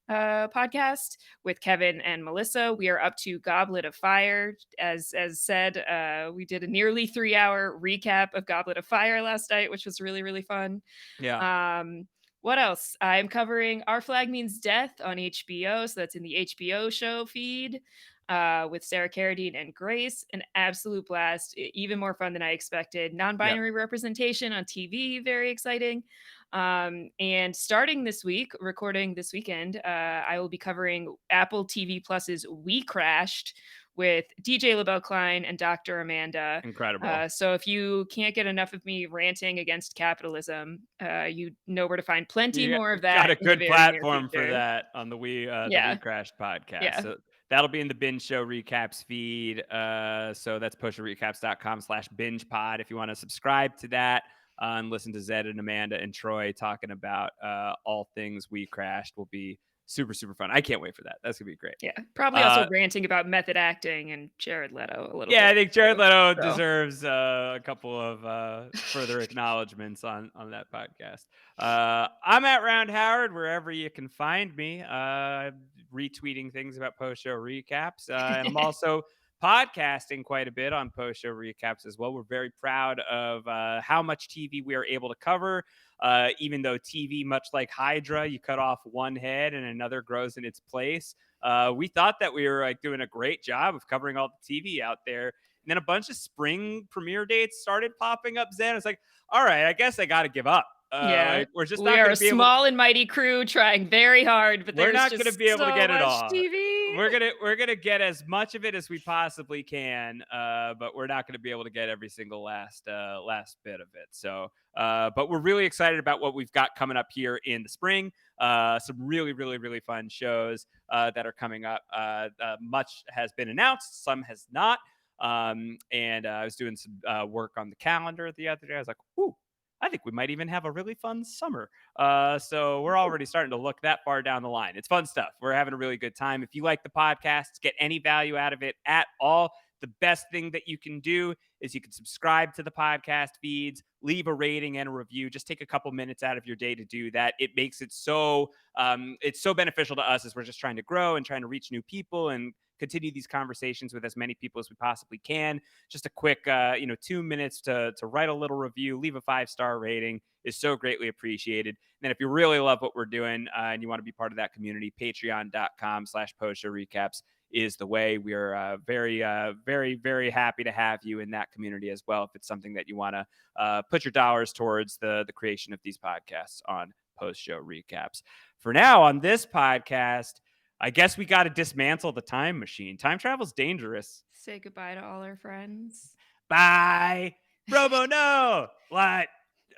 podcast with Kevin and Melissa. We are up to Goblet of Fire. As said, we did a nearly 3-hour recap of Goblet of Fire last night, which was really, really fun. Yeah. Um, What else? I'm covering Our Flag Means Death on HBO, so that's in the HBO show feed, with Sarah Carradine and Grace. An absolute blast, even more fun than I expected. Yep. Non-binary representation on TV, very exciting. And starting this week, recording this weekend, I will be covering Apple TV Plus's We Crashed with DJ LaBelle Klein and Dr. Amanda. Incredible. So if you can't get enough of me ranting against capitalism, you know where to find plenty You more of got that a in the good very near platform for future. that on the We Yeah, Crashed podcast. yeah. So that'll be in the binge show recaps feed. So that's pushrecaps.com/binge pod if you want to subscribe to that and listen to Zed and Amanda and Troy talking about all things We Crashed. Will be super, super fun. I can't wait for that. That's gonna be great. Yeah, probably also Uh, ranting about method acting and Jared Leto a little Yeah, bit I think Jared too. Leto So deserves a couple of further acknowledgments on that podcast. I'm at Round Howard wherever you can find me, retweeting things about post show recaps, and I'm also podcasting quite a bit on post show recaps as well. We're very proud of how much TV we are able to cover. Even though TV, much like Hydra, you cut off one head and another grows in its place. We thought that we were like doing a great job of covering all the TV out there. And then a bunch of spring premiere dates started popping up. Zen, it's like, all right, I guess I got to give up. yeah, Like we're just we not are going a to be able to. small and mighty crew trying very hard, but We're there's not going to just be able to so get it much all. TV. We're gonna get as much of it as we possibly can, but we're not gonna be able to get every single last bit of it. So, but we're really excited about what we've got coming up here in the spring. Some really, really, really fun shows that are coming up. Much has been announced, some has not. And I was doing some work on the calendar the other day. I was like, "Ooh, I think we might even have a really fun summer." So we're already starting to look that far down the line. It's fun stuff. We're having a really good time. If you like the podcast, get any value out of it at all, the best thing that you can do is you can subscribe to the podcast feeds, leave a rating and a review. Just take a couple minutes out of your day to do that. It makes it so it's so beneficial to us as we're just trying to grow and trying to reach new people and continue these conversations with as many people as we possibly can. Just a quick 2 minutes to write a little review, leave a 5-star rating is so greatly appreciated. And then if you really love what we're doing and you want to be part of that community, patreon.com/post-show-recaps is the way. We are very, very happy to have you in that community as well. If it's something that you want to put your dollars towards the creation of these podcasts on post-show recaps. For now, on this podcast, I guess we got to dismantle the time machine. Time travel's dangerous. Say goodbye to all our friends. Bye. Robo, no. What?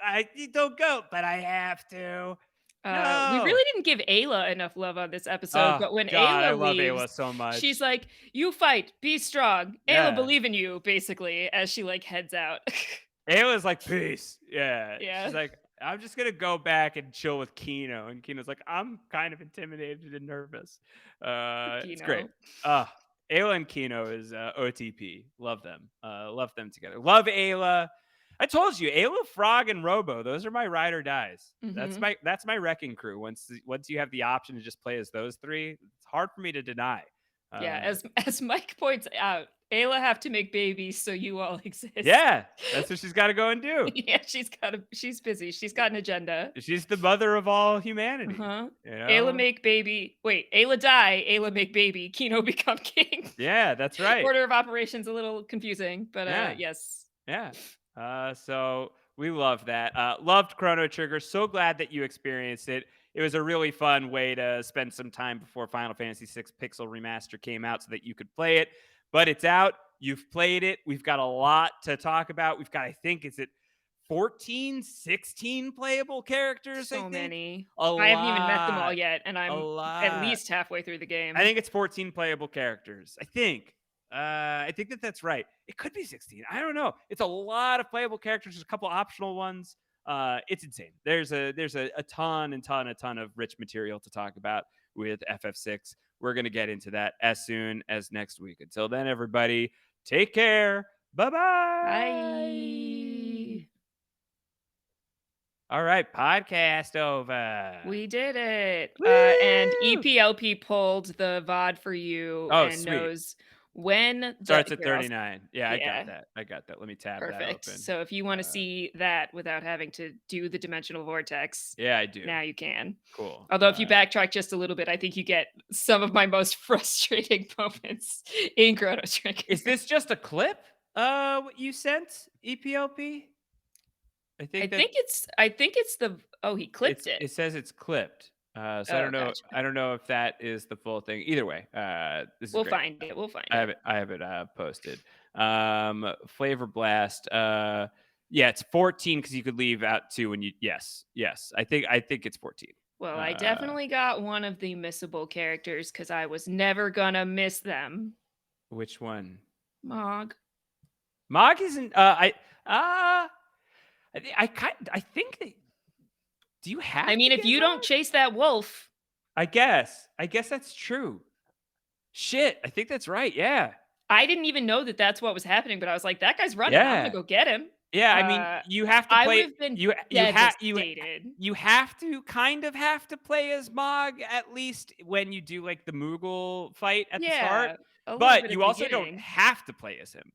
I don't go, but I have to. We No. really didn't give Ayla enough love on this episode, Oh, but when God. I Ayla love leaves, Ayla so she's much. like, "You fight, be strong. Ayla Yeah. believe in you," basically, as she like heads out. Ayla's like, peace. Yeah. Yeah. She's like, I'm just going to go back and chill with Kino. And Kino's like, I'm kind of intimidated and nervous. It's great. Kino. Ayla and Kino is OTP. Love them. Love them together. Love Ayla. I told you, Ayla, Frog, and Robo. Those are my ride or dies. Hmm. That's my wrecking crew. Once you have the option to just play as those three, it's hard for me to deny. Yeah, Uh, as Mike points out, Ayla have to make babies so you all exist. yeah, that's what she's got to go and do. Yeah, she's busy. She's got an agenda. She's the mother of all humanity. Uh-huh. You Ayla know? make baby. Wait, Ayla die, Ayla make baby, Kino become king. Yeah, that's right. Order of operations a little confusing, but Yeah, yes. yeah. So we love that. Loved Chrono Trigger. So glad that you experienced it. It was a really fun way to spend some time before Final Fantasy VI Pixel Remaster came out so that you could play it. But it's out. You've played it. We've got a lot to talk about. We've got, I think, is it 14, 16 playable characters, I So think? many. A I haven't even met them all lot. yet, and A I'm at lot. least halfway through the game. I think it's 14 playable characters. I think. I think that's right. It could be 16. I don't know. It's a lot of playable characters. There's a couple optional ones. It's insane. There's a ton of rich material to talk about with FF6. We're gonna get into that as soon as next week. Until then, everybody, take care. Bye-bye. Bye. All right, podcast over. We did it. And Woo! EPLP pulled the VOD for you Oh, and sweet. knows when the Starts at here, I'll 39. Yeah, I got yeah, that. I got that. Let me tab that perfect. open. So if you wanna Uh, see that without having to do the dimensional vortex, yeah, I do. now you can. Cool. Although if you backtrack just a little bit, I think you get some of my most frustrating moments in Chrono Is Trigger. this just a clip? What you sent? EPLP? I think that I think it's the oh, he clipped it. it says it's clipped. So I Oh, don't know. gotcha. I don't know if that is the full thing. Either way, this is We'll great. find it, we'll find I have it. it. I have it posted. Flavor Blast. Yeah, it's 14 because you could leave out two, and you. Yes, yes. I think it's 14. Well, I Uh, definitely got one of the missable characters because I was never gonna miss them. which one? Mog. Mog isn't. I think that. Do you I have to mean, if get you don't Mog? chase that wolf, I guess. I guess that's true. Shit, I think that's right. Yeah. I didn't even know that that's what was happening, but I was like, "That guy's running, I'm gonna Yeah. go get him." Yeah, I mean, Uh, you have to I would play have been you devastated. you have to kind of have to play as Mog at least when you do, like, the Moogle fight at the start, Yeah, a little bit but at you the also don't beginning. have to play as him.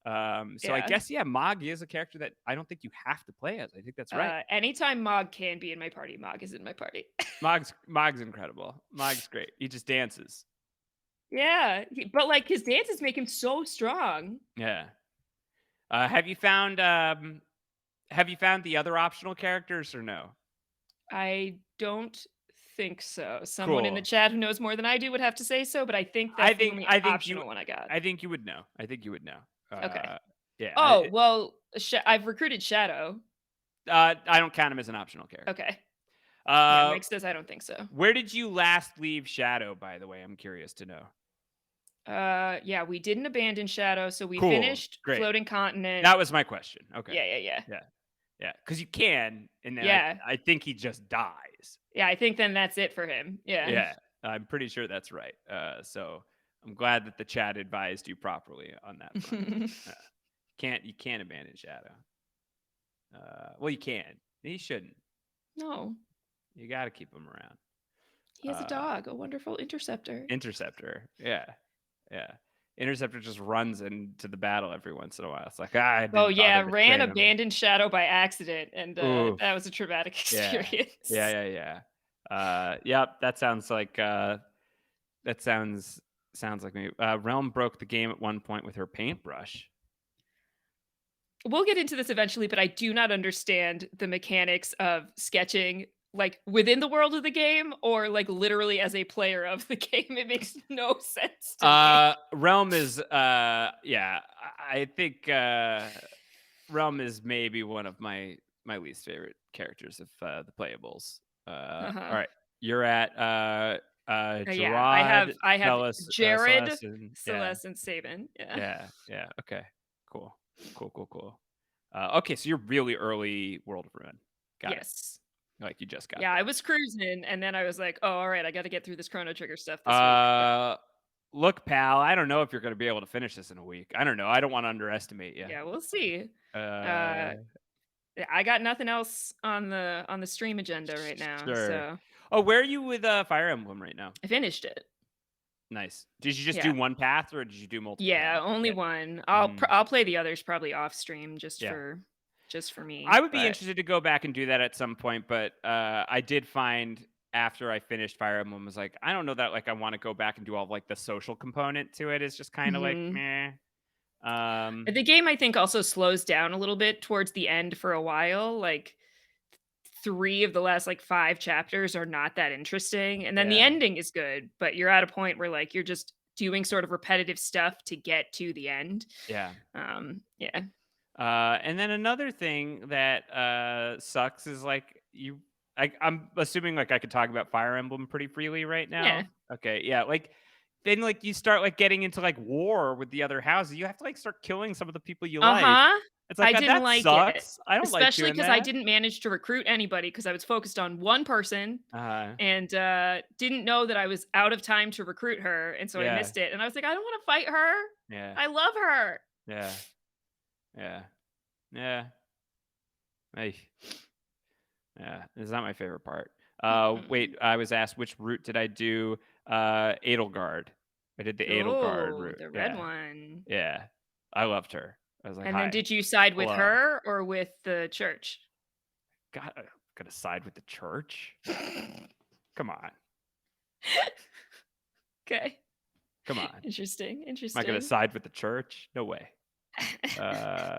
So I Yeah. guess, yeah, Mog is a character that I don't think you have to play as. I think that's right. Anytime Mog can be in my party, Mog is in my party. Mog's incredible. Mog's great. He just dances. Yeah, but, like, his dances make him so strong. Yeah. Uh, have you found, um have you found the other optional characters or no? I don't think so. Someone in the Cool. chat who knows more than I do would have to say so, but I think that's the only I think you optional one I got. I think you would know. I think you would know. Okay. Yeah, Oh, well, I've recruited Shadow. I don't count him as an optional character. Okay. Yeah, Uh, Mike says I don't think so. where did you last leave Shadow, by the way? I'm curious to know. Yeah, we didn't abandon Shadow, so we Cool. finished Great. Floating Continent. That was my question. Okay. Yeah, yeah, yeah. Yeah. Yeah. Because you can, and then Yeah. I think he just dies. Yeah, I think then that's it for him. Yeah. Yeah. I'm pretty sure that's right. So I'm glad that the chat advised you properly on that front. Uh, you can't abandon Shadow. Well, you can. You shouldn't. No, You got to keep him around. he has a Uh, dog, a wonderful interceptor. Interceptor. Yeah. Yeah. Interceptor just runs into the battle every once in a while. It's like, I Oh, didn't yeah, bother to ran train him. abandoned Shadow by accident, and, Oof. that was a traumatic Yeah. Yeah. experience. Yeah. Yeah. Yep. That sounds like that sounds like me. Realm broke the game at one point with her paintbrush. We'll get into this eventually, but I do not understand the mechanics of sketching, like, within the world of the game or, like, literally as a player of the game. It makes no sense to me. Realm is yeah. I think Realm is maybe one of my least favorite characters of the playables. Uh-huh. All right, you're at Yeah, Gerard, I have Jared, Celeste, and yeah, Celeste, and Sabin. Yeah. yeah, yeah. Okay, cool, cool. Okay, so you're really early World of Ruin. Got it. Yes. Like you just got Yeah, I there. was cruising, and then I was like, "Oh, alright, I gotta get through this Chrono Trigger stuff this week." Uh, look, pal, I don't know if you're going to be able to finish this in a week. I don't know. I don't want to underestimate you. Yeah, we'll see. Uh, Uh, yeah, I got nothing else on the stream agenda right now, sure. so Oh, where are you with Fire Emblem right now? I finished it. Nice. Did you just do Yeah. one path or did you do multiple Yeah, paths? only Yeah. one. Mhm. I'll play the others probably off stream Yeah. just for I me, would be but interested to go back and do that at some point, but I did find after I finished Fire Emblem was like, I don't know that like I want to go back and do all of, like the social component to it. It's just kind of like mhm. meh. The game I think also slows down a little bit towards the end for a while, like 3 of the last, like, 5 chapters are not that interesting, and then the Yeah. ending is good, but you're at a point where, like, you're just doing sort of repetitive stuff to get to the end. Yeah. Yeah. And then another thing that sucks is like I'm assuming like I could talk about Fire Emblem pretty freely right Yeah. now. Okay, yeah, like then like you start like getting into like war with the other houses. You have to like start killing some of the people you like. Uh-huh. It's I like didn't that like it, sucks. I don't like especially doing because I that. didn't manage to recruit anybody because I was focused on one person Uh, and, didn't know that I was out of time to recruit her, and so I yeah, missed it, and I was like, "I don't wanna fight her. yeah, I love her." yeah, yeah, yeah. Hey, yeah, it's not my favorite part. Mm-mm. Wait, I was asked which route did I do? Edelgard. I did the Edelgard Oh, route. the red Yeah, one. yeah. I loved her. I was like, And then "Hi, did you side with hello." her or with the church? God, I'm gonna side with the church? Come on, Okay. come on. Am Interesting, I gonna interesting. side with the church? No way. Uh,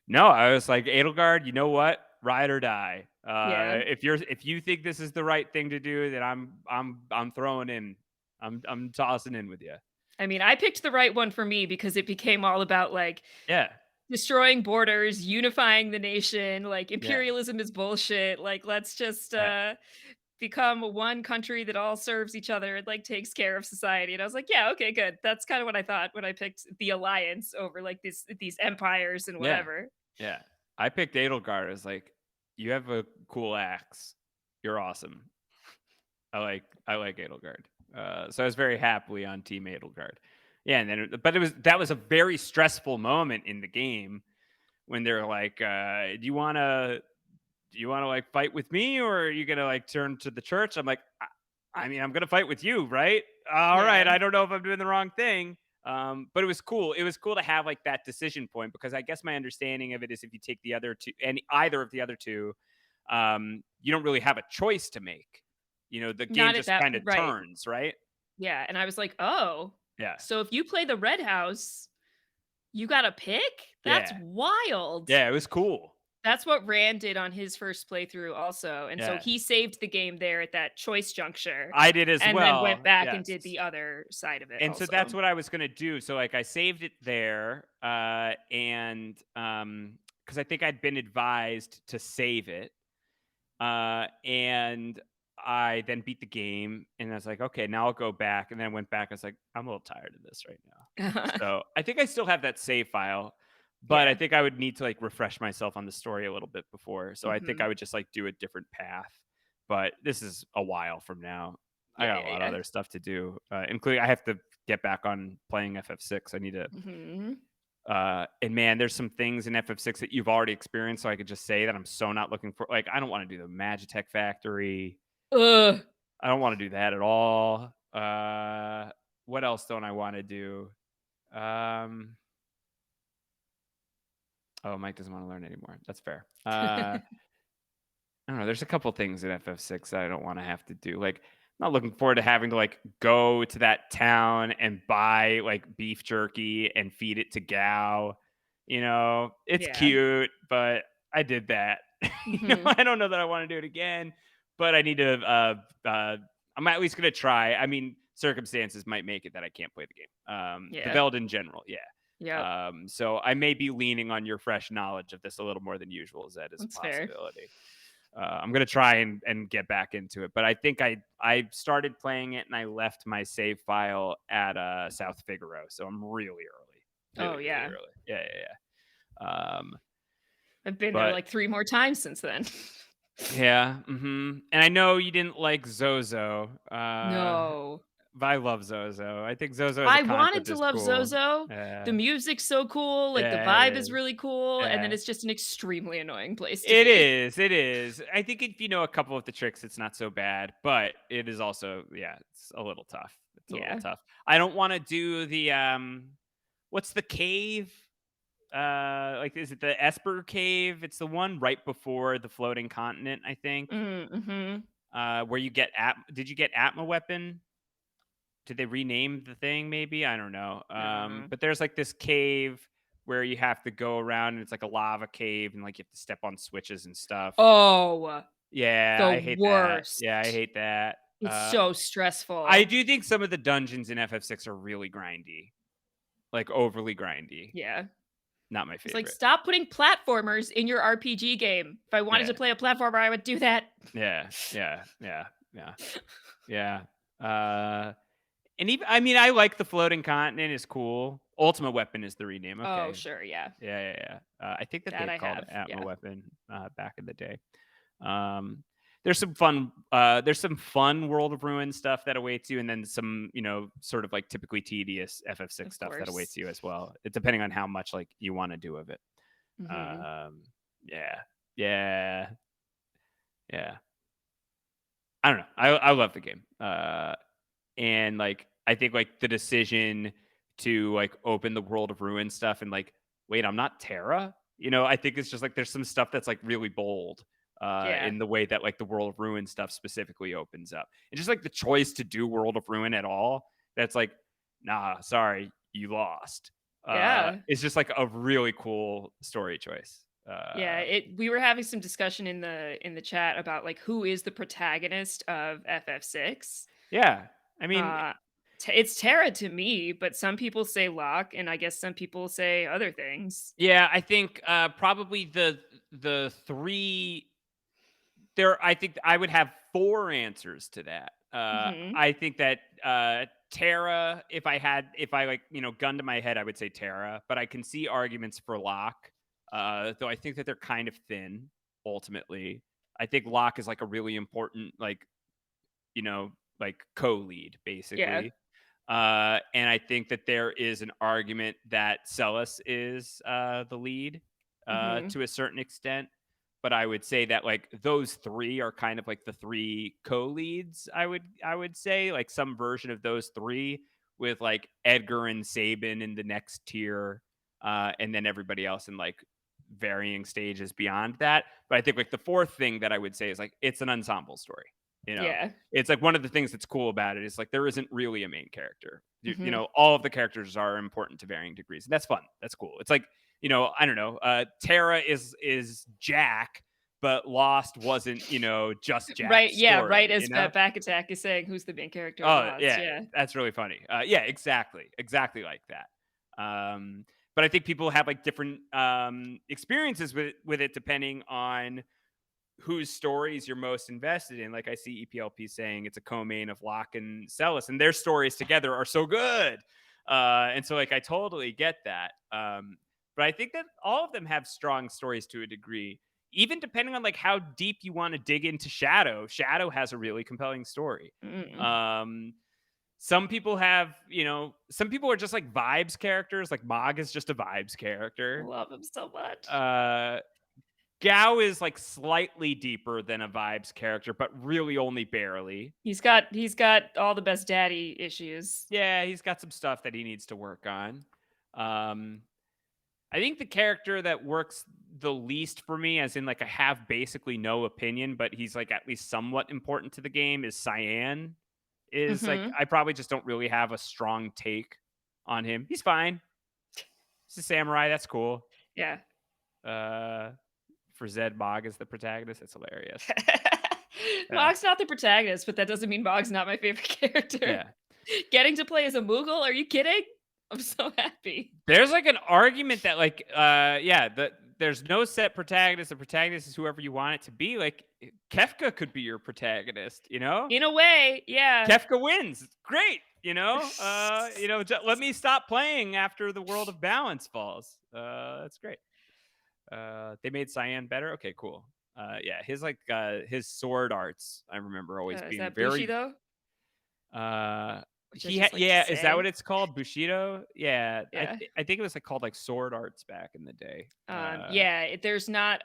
no, I was like, Edelgard, you know what? Ride or die. Yeah. If you think this is the right thing to do, then I'm throwing in. I'm tossing in with you. I mean, I picked the right one for me because it became all about, like, Yeah, destroying borders, unifying the nation, like, yeah, imperialism is bullshit, like, let's just, yeah, become one country that all serves each other and, like, takes care of society, and I was like, "Yeah, okay, good." That's kinda what I thought when I picked the alliance over, like, these empires and yeah, whatever. yeah. I picked Edelgard. I was like, you have a cool axe. You're awesome. I like Edelgard. So I was very happily on Team Edelgard. Yeah, and then but that was a very stressful moment in the game when they're like, do you want to like fight with me or are you gonna like turn to the church? I'm like, I mean, I'm gonna fight with you, right? All right. Yeah. I don't know if I'm doing the wrong thing. But it was cool. It was cool to have like that decision point because I guess my understanding of it is if you take the other two and either of the other two, you don't really have a choice to make. The game Not at just that kind of right. turns, right? Yeah, and I was like, "Oh, Yeah. so if you play the red house, you gotta pick? That's Yeah. wild." Yeah. It was cool. That's what Rand did on his first playthrough also, and so Yeah. he saved the game there at that choice juncture, I did as and then went well. back and Yes. did the other side of it And so that's also. what I was gonna do. So like I saved it there, and because I think I'd been advised to save it, and I then beat the game, and I was like, okay, now I'll go back, and then I went back. I was like, I'm a little tired of this right now. So I think I still have that save file, but I Yeah. think I would need to like refresh myself on the story a little bit before. So I think I Mhm. would just like do a different path. But this is a while from now. I Yeah, got a yeah, lot of yeah. other stuff to do, including I have to get back on playing FF6. I need to, Mhm. and man, there's some things in FF6 that you've already experienced. So I could just say that I'm so not looking for. Like, I don't want to do the Magitech Factory. Ugh. I don't want to do that at all. What else don't I want to do? Um, oh, Mike doesn't want to learn anymore. That's fair. I don't know. There's a couple things in FF6 that I don't want to have to do. Like, I'm not looking forward to having to like go to that town and buy like beef jerky and feed it to Gao. It's Yeah. cute, but I did that. Mhm. I don't know that I want to do it again, but I need to. I'm at least gonna try. I mean, circumstances might make it that I can't play the game. The Yeah. Veld in general, yeah. Yep. So I may be leaning on your fresh knowledge of this a little more than usual. Zed is That's a fair. possibility. I'm gonna try and get back into it, but I think I started playing it and I left my save file at South Figaro, so I'm really early, Oh, really yeah. early. Yeah, yeah, yeah. I've been there, But like, 3 more times since then. yeah, and I know you didn't like Zozo, No. but I love Zozo. I think Zozo as a I wanted concept to is love cool. Zozo. The Yeah, music's so cool, like, the yeah, it vibe is is. really cool, and then Yeah. it's just an extremely annoying place to It be. is, it is. I think if you know a couple of the tricks, it's not so bad, but it is also, yeah, it's a little tough. It's a little Yeah. tough. I don't want to do the what's the cave? Like is it the Esper cave? It's the one right before the floating continent, I think. Mhm. Where you get did you get Atma weapon? Did they rename the thing maybe? I don't know. I don't know. But there's like this cave where you have to go around and it's like a lava cave and like you have to step on switches and stuff. Oh, Yeah, the I hate that. Yeah, I worst. hate that. It's Uh, so I stressful. do think some of the dungeons in FF6 are really grindy, like overly grindy. Yeah. Not my It's like, favorite. "Stop putting platformers in your RPG game." If I wanted Yeah, to play a platformer, I would do that. yeah, yeah, yeah, yeah, yeah. Uh, and even I mean, I like the floating continent is cool. Ultimate Weapon is the rename. Oh, Okay, sure, yeah. yeah, yeah, yeah. I think that That they've I called it have, Atma yeah. Weapon back in the day. Um, there's some fun World of Ruin stuff that awaits you, and then some, sort of like typically tedious FF6 Of stuff that awaits course. you as well. It depending on how much like you want to do of it. Mhm. Um, yeah, yeah, yeah. I don't know. I love the game. And like I think like the decision to like open the World of Ruin stuff and like, wait, I'm not Terra. I think it's just like there's some stuff that's like really bold Yeah. in the way that like the World of Ruin stuff specifically opens up, and just like the choice to do World of Ruin at all. That's like, nah, sorry, you lost. Yeah. It's just like a really cool story choice. Yeah, we were having some discussion in the chat about like who is the protagonist of FF6. Yeah, I mean, Uh it's Terra to me, but some people say Locke and I guess some people say other things. yeah, I think probably the three there. I think I would have four answers to that. Mhm. I think that Terra, if I like gun to my head, I would say Terra, but I can see arguments for Locke. Though I think that they're kind of thin. Ultimately, I think Locke is like a really important you know like co-lead Yeah. basically. And I think that there is an argument that Celis is the lead Mhm. to a certain extent. But I would say that like those three are kind of like the three co-leads. I would say like some version of those three with like Edgar and Sabin in the next tier, and then everybody else in like varying stages beyond that. But I think like the fourth thing that I would say is like it's an ensemble story. You know, Yeah. it's like one of the things that's cool about it is like there isn't really a main character. Mhm. All of the characters are important to varying degrees. And that's fun. That's cool. It's like, I don't know, Terra is Jack, but Lost wasn't, just Right, Jack's yeah, right story, as Back Attack is saying who's the main character of Oh, Lost, yeah, yeah. that's really funny. Yeah, exactly. Exactly like that. But I think people have like different experiences with it depending on whose stories you're most invested in. Like I see EPLP saying it's a co-main of Locke and Celis, and their stories together are so good. And so like I totally get that. But I think that all of them have strong stories to a degree. Even depending on like how deep you want to dig into Shadow, Shadow has a really compelling story. Mm. Um, some people are just like vibes characters. Like Mog is just a vibes I character. love him so much. Uh, Gao is like slightly deeper than a vibes character, but really only barely. He's got all the best daddy issues. Yeah, he's got some stuff that he needs to work on. Um, I think the character that works the least for me, as in like I have basically no opinion, but he's like at least somewhat important to the game, is Cyan. Is like Mhm. I probably just don't really have a strong take on him. He's fine. He's a samurai. That's cool. Yeah. Uh, for Zed Mog as the protagonist, it's hilarious. Yeah, Mog's not the protagonist, but that doesn't mean Mog's not my favorite character. yeah. Getting to play as a Moogle? Are you kidding? I'm so happy. There's like an argument that like yeah, there's no set protagonist. The protagonist is whoever you want it to be. Like Kefka could be your protagonist, you know? In a way, yeah. Kefka wins. It's great, let me stop playing after the world of balance falls. That's great. They made Cyan better. Okay, cool. Yeah, his sword arts I remember always Is being that Bushi very though? Which I just like to yeah, is that what say. it's called? Bushido? Yeah, Yeah. I think it was like called like sword arts back in the day. Yeah, there's not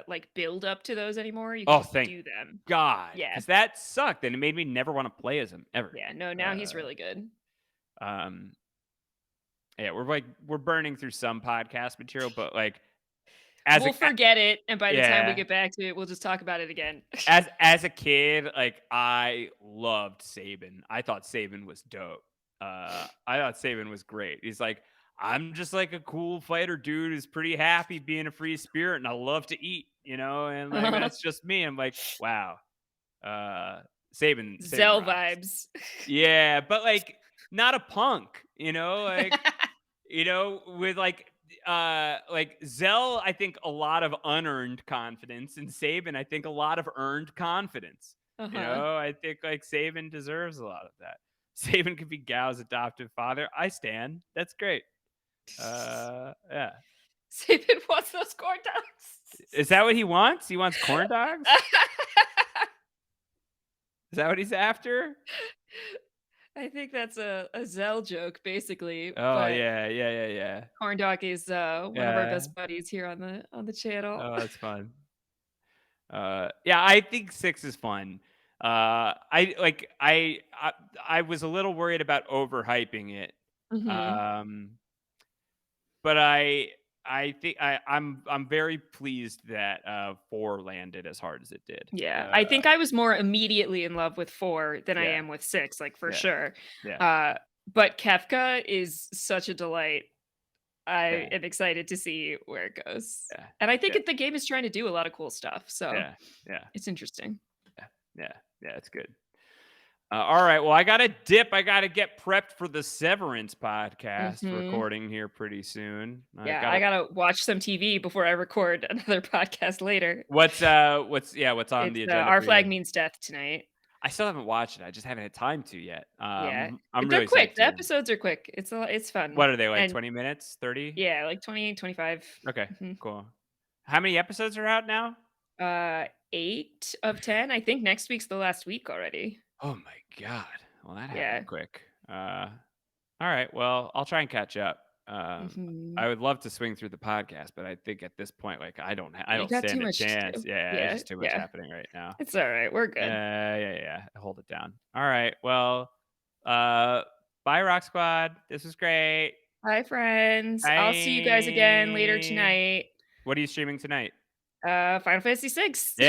like build up to those anymore. You can Oh, just thank do them. God, Yeah. because that sucked and it made me never want to play as him ever. Yeah. No, now he's Uh, really good. um, yeah, we're burning through some podcast material, but like as We'll a forget it, and by the time we yeah, get back to it, we'll just talk about it again. as a kid, like I loved Saban. I thought Saban was dope. I thought Saban was great. He's like, I'm just like a cool fighter dude who's pretty happy being a free spirit, and I love to eat, and like that's just me. I'm like, wow, uh, Saban Zell rocks. vibes. Yeah, but like not a punk, like with like Zell, I think a lot of unearned confidence, and Saban, I think a lot of earned confidence. Uh-huh. I think like Saban deserves a lot of that. Saban could be Gao's adoptive father. I stand. That's great. Yeah. Sabin wants those corn dogs. Is that what he wants? He wants corn dogs? Is that what he's after? I think that's a Zell joke, basically, Oh but yeah, yeah, yeah, yeah. corn dog is one of our Yeah. best buddies here on the channel. Oh, that's fun. Yeah, I think 6 is fun. I was a little worried about overhyping it. Mhm. Um, but I'm very pleased that 4 landed as hard as it did. Yeah, I think I was more immediately in love with 4 than I Yeah, am with 6, like, for yeah, sure. yeah, Uh, but Kefka is such a delight. I yeah, am excited to see where it goes. yeah, And I think yeah, the game is trying to do a lot of cool stuff, so yeah, yeah, it's interesting. yeah, yeah, yeah, it's good. All right, well, I gotta dip. I gotta get prepped for the Severance podcast Mhm. recording here pretty soon. I Yeah, gotta I gotta watch some TV before I record another podcast later. what's on It's, the agenda Our for you? Flag Means Death tonight. I still haven't watched it. I just haven't had time to yet. Yeah. I'm They're really quick, psyched the to. episodes are quick. It's fun. What are they like? And 20 minutes? 30? yeah, like 20, 25. Okay, Mhm. cool. How many episodes are out now? 8 of 10. I think next week's the last week already. Oh my god. Well, that happened Yeah. quick. All right. Well, I'll try and catch up. Mhm. I would love to swing through the podcast, but I think at this point, like, I You don't got too stand a much to chance. do. Yeah, there's Yeah, just too much yeah. happening right now. It's alright, we're good. Yeah. Hold it down. All right. Well, uh, bye, Rock Squad. This was great. Bye, friends. I'll see you guys again later Bye. tonight. What are you streaming tonight? Final Fantasy 6. Starting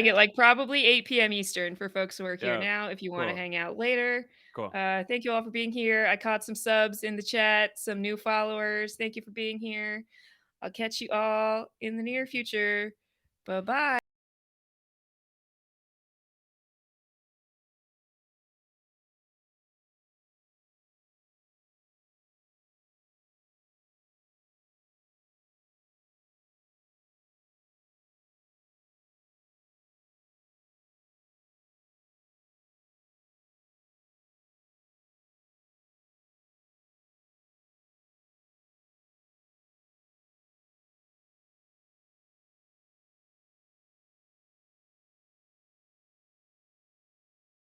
Yeah. at, like, probably 8 p.m. Eastern for folks who are here Dope. now, if you wanna Cool. hang out later. Cool. Thank you all for being here. I caught some subs in the chat, some new followers. Thank you for being here. I'll catch you all in the near future. Bye-bye.